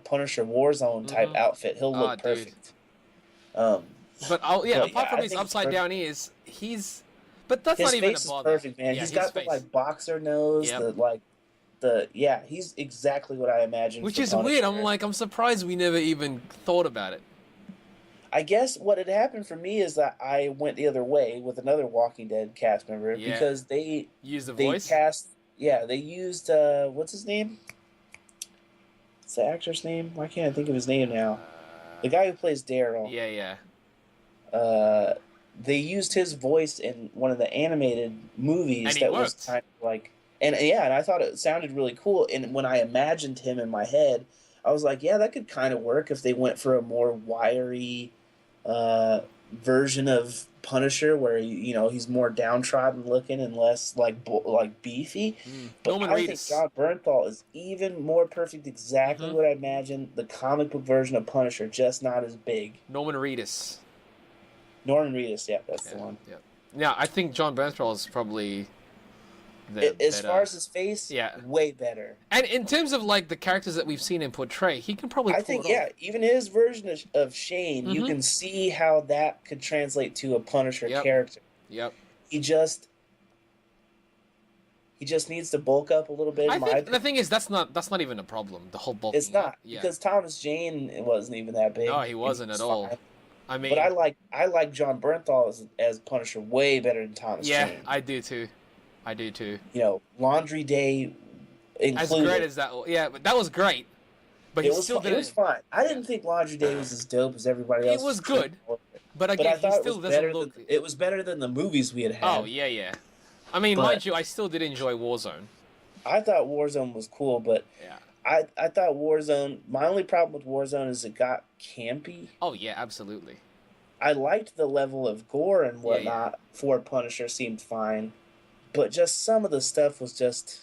Speaker 1: Punisher Warzone type outfit, he'll
Speaker 2: Ah,
Speaker 1: look
Speaker 2: dude.
Speaker 1: perfect. Um,
Speaker 2: But
Speaker 1: but
Speaker 2: apart
Speaker 1: yeah,
Speaker 2: from
Speaker 1: I
Speaker 2: his
Speaker 1: think he's
Speaker 2: upside
Speaker 1: perfect.
Speaker 2: down ears, he's. But that's
Speaker 1: His
Speaker 2: not even a
Speaker 1: face is
Speaker 2: bother.
Speaker 1: perfect, man.
Speaker 2: Yeah,
Speaker 1: He's
Speaker 2: his
Speaker 1: got the
Speaker 2: face.
Speaker 1: like boxer nose,
Speaker 2: Yep.
Speaker 1: the like the yeah. He's exactly what I imagined.
Speaker 2: Which
Speaker 1: For
Speaker 2: is weird.
Speaker 1: Punisher.
Speaker 2: I'm surprised we never even thought about it.
Speaker 1: I guess what had happened for me is that I went the other way with another Walking Dead cast member
Speaker 2: Yeah.
Speaker 1: because
Speaker 2: Use the
Speaker 1: they
Speaker 2: voice.
Speaker 1: cast they used what's his name? What's the actor's name? Why can't I think of his name now? The guy who plays Daryl.
Speaker 2: Yeah.
Speaker 1: They used his voice in one of the animated movies
Speaker 2: And he
Speaker 1: that was
Speaker 2: worked.
Speaker 1: kind of like, and yeah, and I thought it sounded really cool. And when I imagined him in my head, I was like, yeah, that could kind of work if they went for a more wiry uh, version of Punisher, where you know he's more downtrodden looking and less like beefy. But
Speaker 2: Norman
Speaker 1: I think
Speaker 2: Reedus.
Speaker 1: Jon Bernthal is even more perfect, exactly what I imagined the comic book version of Punisher, just not as big.
Speaker 2: Norman Reedus.
Speaker 1: Norman Reedus, yeah, that's the one.
Speaker 2: Yeah. Yeah, I think Jon Bernthal is probably
Speaker 1: As
Speaker 2: better.
Speaker 1: far as his face,
Speaker 2: Yeah.
Speaker 1: way better.
Speaker 2: And in terms of like the characters that we've seen him portray, he can probably.
Speaker 1: I
Speaker 2: pull
Speaker 1: think,
Speaker 2: it
Speaker 1: yeah,
Speaker 2: off.
Speaker 1: even his version of Shane, you can see how that could translate to a Punisher character.
Speaker 2: Yep.
Speaker 1: He just needs to bulk up a little bit.
Speaker 2: I think the thing is that's not even a problem. The whole bulking.
Speaker 1: It's not
Speaker 2: Yeah.
Speaker 1: because Thomas Jane wasn't even that big.
Speaker 2: No, he wasn't at all.
Speaker 1: Fine.
Speaker 2: I mean,
Speaker 1: But I like Jon Bernthal as Punisher way better than Thomas
Speaker 2: yeah,
Speaker 1: Jane.
Speaker 2: I do too.
Speaker 1: You know, Laundry Day included.
Speaker 2: As great as that, yeah, but that was great. But he still didn't.
Speaker 1: It was fine. I didn't think Laundry Day was as dope as everybody else.
Speaker 2: It was good, but again,
Speaker 1: I thought
Speaker 2: he still doesn't look.
Speaker 1: It was better than the movies we had had.
Speaker 2: Oh yeah. I mean, mind you, I still did enjoy Warzone.
Speaker 1: I thought Warzone was cool, but
Speaker 2: yeah,
Speaker 1: I thought Warzone. My only problem with Warzone is it got campy.
Speaker 2: Oh yeah, absolutely.
Speaker 1: I liked the level of gore and whatnot for Punisher, seemed fine, but just some of the stuff was just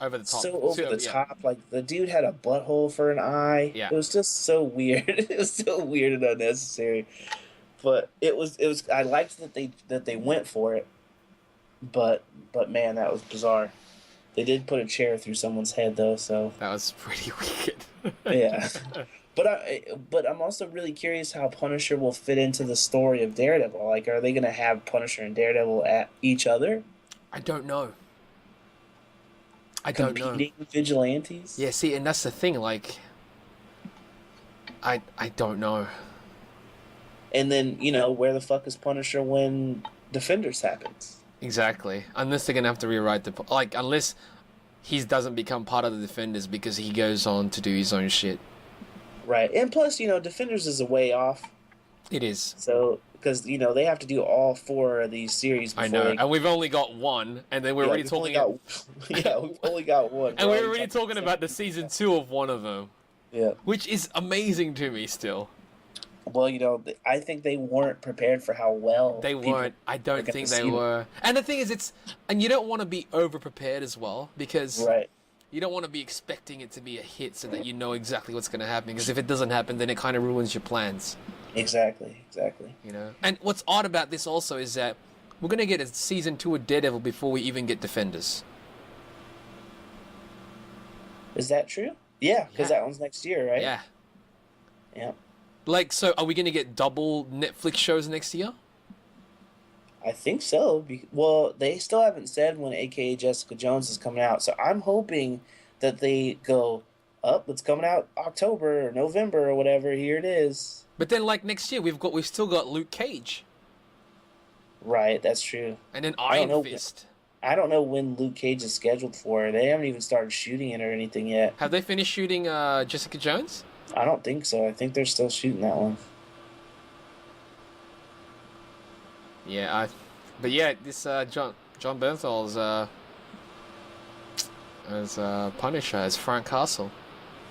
Speaker 2: over the top.
Speaker 1: so over the top. Like the dude had a butthole for an eye.
Speaker 2: Yeah,
Speaker 1: it was just so weird. It was so weird and unnecessary. But it was. I liked that they went for it, but man, that was bizarre. They did put a chair through someone's head though, so
Speaker 2: that was pretty weird.
Speaker 1: Yeah. But I'm also really curious how Punisher will fit into the story of Daredevil. Like, are they going to have Punisher and Daredevil at each other?
Speaker 2: I don't know. I don't know.
Speaker 1: Competing vigilantes?
Speaker 2: Yeah, see, and that's the thing. Like, I don't know.
Speaker 1: And then, you know, where the fuck is Punisher when Defenders happens?
Speaker 2: Exactly. Unless they're gonna have to rewrite unless he doesn't become part of the Defenders because he goes on to do his own shit.
Speaker 1: Right. And plus, you know, Defenders is a way off.
Speaker 2: It is.
Speaker 1: So, because, you know, they have to do all 4 of these series before
Speaker 2: I know. And we've only got one, and then we're already talking...
Speaker 1: we've only got one.
Speaker 2: And we're already talking about the season 2 of one of them.
Speaker 1: Yeah.
Speaker 2: Which is amazing to me still.
Speaker 1: Well, you know, I think they weren't prepared for how well
Speaker 2: they weren't. I don't think they were. And the thing is, and you don't want to be over prepared as well, because you don't want to be expecting it to be a hit so that you know exactly what's going to happen. Because if it doesn't happen, then it kind of ruins your plans.
Speaker 1: Exactly.
Speaker 2: You know. And what's odd about this also is that we're going to get a season 2 of Daredevil before we even get Defenders.
Speaker 1: Is that true? Yeah, because that one's next year, right?
Speaker 2: Yeah.
Speaker 1: Yeah.
Speaker 2: Like, so are we going to get double Netflix shows next year?
Speaker 1: I think so. Well, they still haven't said when AKA Jessica Jones is coming out, so I'm hoping that they go, it's coming out October or November or whatever, here it is.
Speaker 2: But then, like, next year, we've still got Luke Cage.
Speaker 1: Right, that's true.
Speaker 2: And then Iron Fist.
Speaker 1: I don't know when Luke Cage is scheduled for. They haven't even started shooting it or anything yet.
Speaker 2: Have they finished shooting Jessica Jones?
Speaker 1: I don't think so. I think they're still shooting that one.
Speaker 2: Yeah, but yeah, this Jon Bernthal as Punisher, as Frank Castle.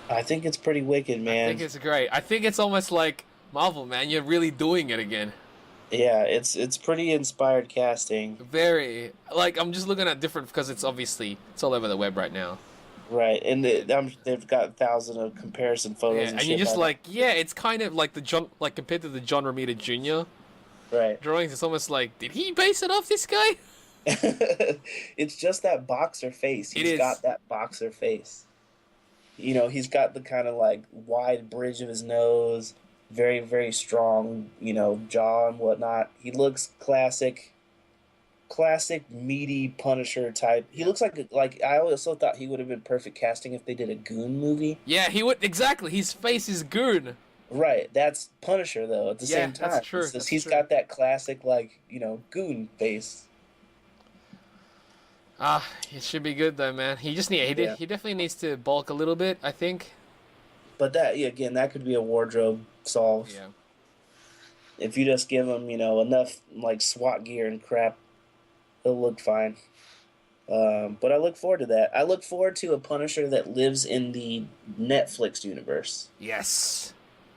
Speaker 1: I think it's pretty wicked, man.
Speaker 2: I think it's great. I think it's almost like Marvel, man. You're really doing it again.
Speaker 1: Yeah, it's pretty inspired casting.
Speaker 2: Very. Like, I'm just looking at different, because it's all over the web right now.
Speaker 1: Right, and they've got thousands of comparison photos.
Speaker 2: Yeah, and you're just like, it's kind of like compared to the John Romita Jr.
Speaker 1: Right.
Speaker 2: drawings. It's almost like, did he base it off this guy?
Speaker 1: It's just that boxer face.
Speaker 2: It
Speaker 1: He's
Speaker 2: is.
Speaker 1: got that boxer face. You know, he's got the kind of like wide bridge of his nose, very, very strong, jaw and whatnot. He looks classic meaty Punisher type. He looks like I also thought he would have been perfect casting if they did a Goon movie.
Speaker 2: Yeah, he would exactly. His face is goon.
Speaker 1: Right, that's Punisher though. At the same time,
Speaker 2: that's true.
Speaker 1: He's got that classic Goon face.
Speaker 2: It should be good though, man. He definitely needs to bulk a little bit, I think.
Speaker 1: But that could be a wardrobe solve.
Speaker 2: Yeah.
Speaker 1: If you just give him, enough like SWAT gear and crap, he'll look fine. But I look forward to that. I look forward to a Punisher that lives in the Netflix universe.
Speaker 2: Yes.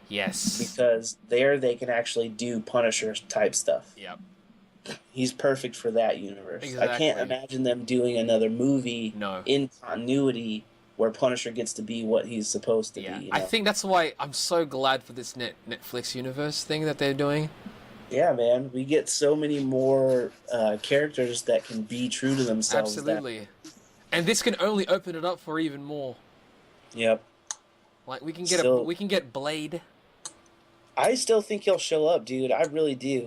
Speaker 1: Because there they can actually do Punisher type stuff.
Speaker 2: Yep.
Speaker 1: He's perfect for that universe.
Speaker 2: Exactly.
Speaker 1: I can't imagine them doing another movie
Speaker 2: No.
Speaker 1: in continuity where Punisher gets to be what he's supposed to be.
Speaker 2: I think that's why I'm so glad for this Netflix universe thing that they're doing.
Speaker 1: Yeah, man. We get so many more characters that can be true to themselves.
Speaker 2: Absolutely. And this can only open it up for even more.
Speaker 1: Yep.
Speaker 2: Like we can get Blade.
Speaker 1: I still think he'll show up, dude. I really do.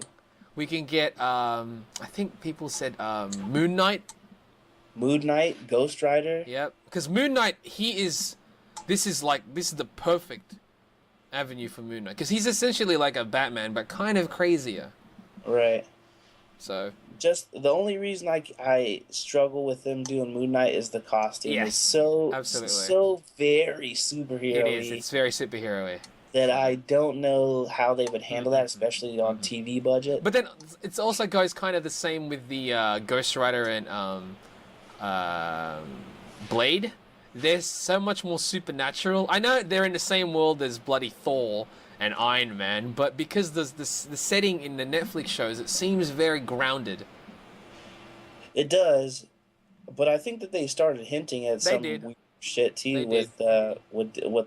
Speaker 2: We can get I think people said Moon Knight.
Speaker 1: Moon Knight, Ghost Rider.
Speaker 2: Yep. Because Moon Knight, this is the perfect avenue for Moon Knight. Because he's essentially like a Batman, but kind of crazier.
Speaker 1: Right.
Speaker 2: So.
Speaker 1: Just the only reason I struggle with them doing Moon Knight is the costume.
Speaker 2: Yes.
Speaker 1: It's so very superhero-y.
Speaker 2: It is. It's very superhero-y.
Speaker 1: That I don't know how they would handle that, especially on TV budget.
Speaker 2: But then it also goes kind of the same with the Ghost Rider and Blade. They're so much more supernatural. I know they're in the same world as bloody Thor and Iron Man, but because the setting in the Netflix shows, it seems very grounded.
Speaker 1: It does, but I think that they started hinting at some weird shit too with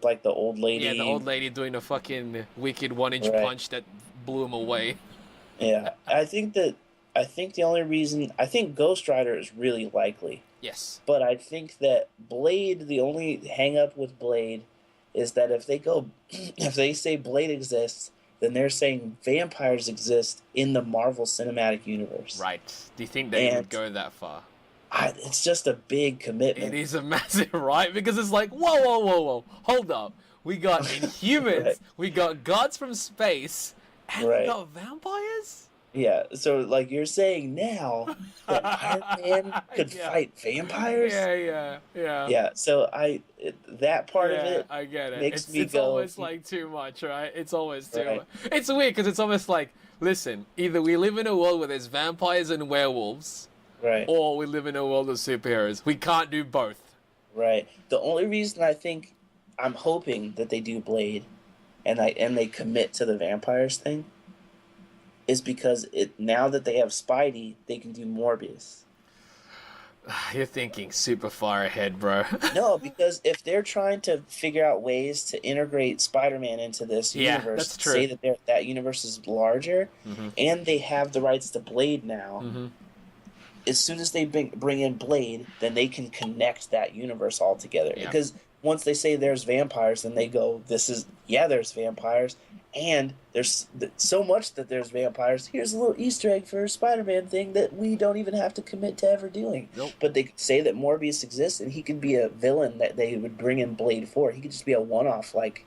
Speaker 1: like the old lady.
Speaker 2: Yeah, the old lady doing a fucking wicked 1-inch punch that blew him away.
Speaker 1: Yeah, I think the only reason I think Ghost Rider is really likely.
Speaker 2: Yes.
Speaker 1: But I think that Blade, the only hang up with Blade is that if they say Blade exists, then they're saying vampires exist in the Marvel Cinematic Universe.
Speaker 2: Right. Do you think they would go that far?
Speaker 1: It's just a big commitment.
Speaker 2: It is a massive, right? Because it's like, whoa. Hold up. We got Inhumans,
Speaker 1: Right.
Speaker 2: We got gods from space, and we got vampires?
Speaker 1: Yeah, so like you're saying now that Iron Man could fight vampires?
Speaker 2: Yeah.
Speaker 1: Yeah, so that part of it
Speaker 2: I get it.
Speaker 1: makes me
Speaker 2: it's
Speaker 1: go...
Speaker 2: almost like too much, right? It's always too much. It's weird because it's almost like, listen, either we live in a world where there's vampires and werewolves,
Speaker 1: right,
Speaker 2: or we live in a world of superheroes. We can't do both.
Speaker 1: Right. The only reason I'm hoping that they do Blade and they commit to the vampires thing is because now that they have Spidey, they can do Morbius.
Speaker 2: You're thinking super far ahead, bro.
Speaker 1: No, because if they're trying to figure out ways to integrate Spider-Man into this universe,
Speaker 2: that's true.
Speaker 1: say that that universe is larger, and they have the rights to Blade now, as soon as they bring in Blade, then they can connect that universe all together.
Speaker 2: Yeah.
Speaker 1: Because once they say there's vampires, then they go, there's vampires, and there's so much that there's vampires. Here's a little Easter egg for a Spider-Man thing that we don't even have to commit to ever doing.
Speaker 2: Nope.
Speaker 1: But they could say that Morbius exists, and he could be a villain that they would bring in Blade for. He could just be a one-off, like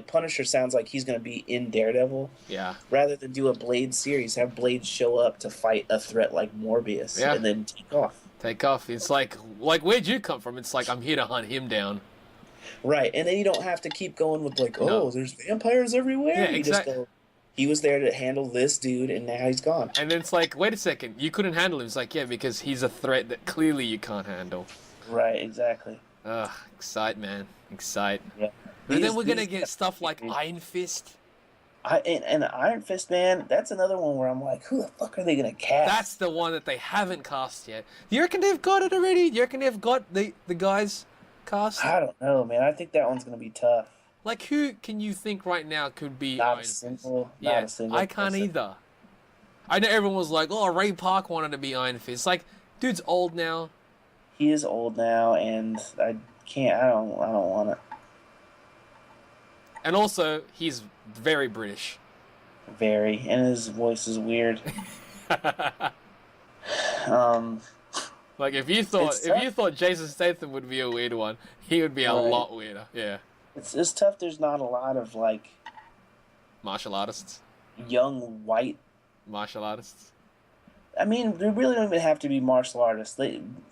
Speaker 1: Punisher sounds like he's going to be in Daredevil.
Speaker 2: Yeah.
Speaker 1: Rather than do a Blade series, have Blade show up to fight a threat like Morbius, and then take off.
Speaker 2: It's like where'd you come from? It's like, I'm here to hunt him down.
Speaker 1: Right, and then you don't have to keep going with there's vampires everywhere.
Speaker 2: Yeah,
Speaker 1: you
Speaker 2: exactly.
Speaker 1: just go, he was there to handle this dude, and now he's gone.
Speaker 2: And then it's like, wait a second, you couldn't handle him. It's like, yeah, because he's a threat that clearly you can't handle.
Speaker 1: Right, exactly.
Speaker 2: Ugh, excite, man. Excite.
Speaker 1: Yeah.
Speaker 2: But then we're going to get stuff like Iron Fist.
Speaker 1: And Iron Fist, man, that's another one where I'm like, who the fuck are they going to cast?
Speaker 2: That's the one that they haven't cast yet. Do you reckon they've got it already? Do you reckon they've got the guys cast?
Speaker 1: I don't know, man. I think that one's going to be tough.
Speaker 2: Like, who can you think right now could be
Speaker 1: Not
Speaker 2: Iron
Speaker 1: a single,
Speaker 2: Fist?
Speaker 1: not a single
Speaker 2: I can't
Speaker 1: person.
Speaker 2: either. I know everyone was like, "Oh, Ray Park wanted to be Iron Fist." Like, dude's old now.
Speaker 1: He is old now, and I can't. I don't want it.
Speaker 2: And also, he's very British.
Speaker 1: Very, and his voice is weird. um,
Speaker 2: Like if you thought Jason Statham would be a weird one, he would be a lot weirder. Yeah.
Speaker 1: It's tough. There's not a lot of like
Speaker 2: martial artists.
Speaker 1: Young white
Speaker 2: martial artists.
Speaker 1: I mean, they really don't even have to be martial artists.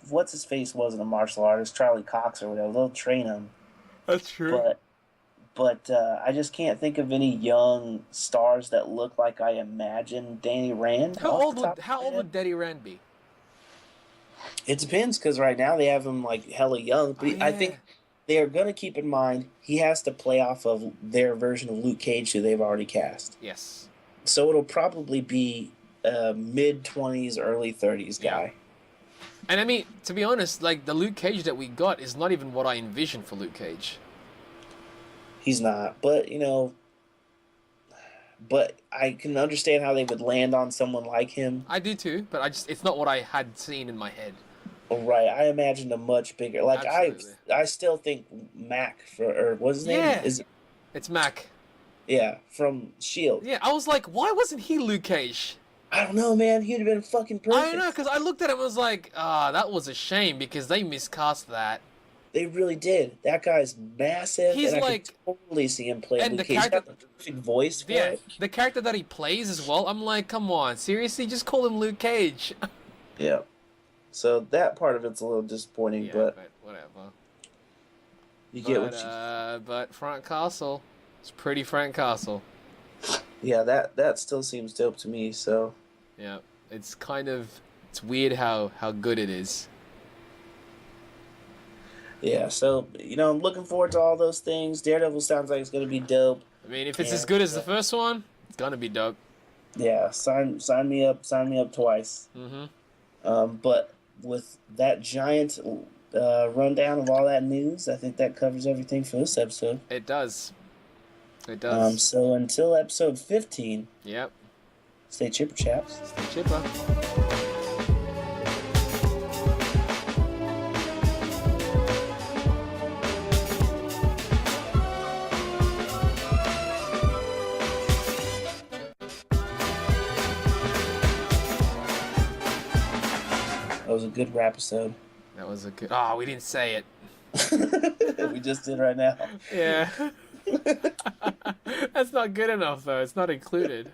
Speaker 1: What's his face wasn't a martial artist, Charlie Cox or whatever. They'll train him.
Speaker 2: That's true.
Speaker 1: But I just can't think of any young stars that look like I imagine Danny Rand.
Speaker 2: How old would Danny Rand be?
Speaker 1: It depends, because right now they have him like hella young. But I think they are going to keep in mind he has to play off of their version of Luke Cage, who they've already cast.
Speaker 2: Yes.
Speaker 1: So it'll probably be a mid-20s, early 30s guy.
Speaker 2: Yeah. And I mean, to be honest, like the Luke Cage that we got is not even what I envisioned for Luke Cage.
Speaker 1: He's not, but but I can understand how they would land on someone like him.
Speaker 2: I do too, but it's not what I had seen in my head.
Speaker 1: Right, I imagined a much bigger. Like
Speaker 2: Absolutely.
Speaker 1: I still think Mac or what's his name?
Speaker 2: Yeah, it's Mac.
Speaker 1: Yeah, from Shield.
Speaker 2: Yeah, I was like, why wasn't he Luke Cage?
Speaker 1: I don't know, man. He'd have been fucking perfect.
Speaker 2: I know, because I looked at him and was like, that was a shame because they miscast that.
Speaker 1: They really did. That guy's massive.
Speaker 2: He's
Speaker 1: and
Speaker 2: like,
Speaker 1: I could totally see him play
Speaker 2: and
Speaker 1: Luke
Speaker 2: the
Speaker 1: Cage. He's
Speaker 2: character,
Speaker 1: got the perfect voice for it.
Speaker 2: The character that he plays as well. I'm like, come on, seriously, just call him Luke Cage.
Speaker 1: Yeah. So that part of it's a little disappointing, but
Speaker 2: whatever.
Speaker 1: You get what you.
Speaker 2: But Frank Castle, it's pretty Frank Castle.
Speaker 1: Yeah, that still seems dope to me. So.
Speaker 2: Yeah, it's weird how good it is.
Speaker 1: Yeah, so, I'm looking forward to all those things. Daredevil sounds like it's going to be dope.
Speaker 2: I mean, if it's as good as the first one, it's going to be dope.
Speaker 1: Yeah, sign me up twice.
Speaker 2: Mm-hmm.
Speaker 1: But with that giant rundown of all that news, I think that covers everything for this episode.
Speaker 2: It does. It does.
Speaker 1: So until episode 15.
Speaker 2: Yep.
Speaker 1: Stay chipper, chaps.
Speaker 2: Stay chipper.
Speaker 1: That was a good rap episode.
Speaker 2: That was a good... Oh, we didn't say it.
Speaker 1: We just did right now.
Speaker 2: Yeah. That's not good enough, though. It's not included.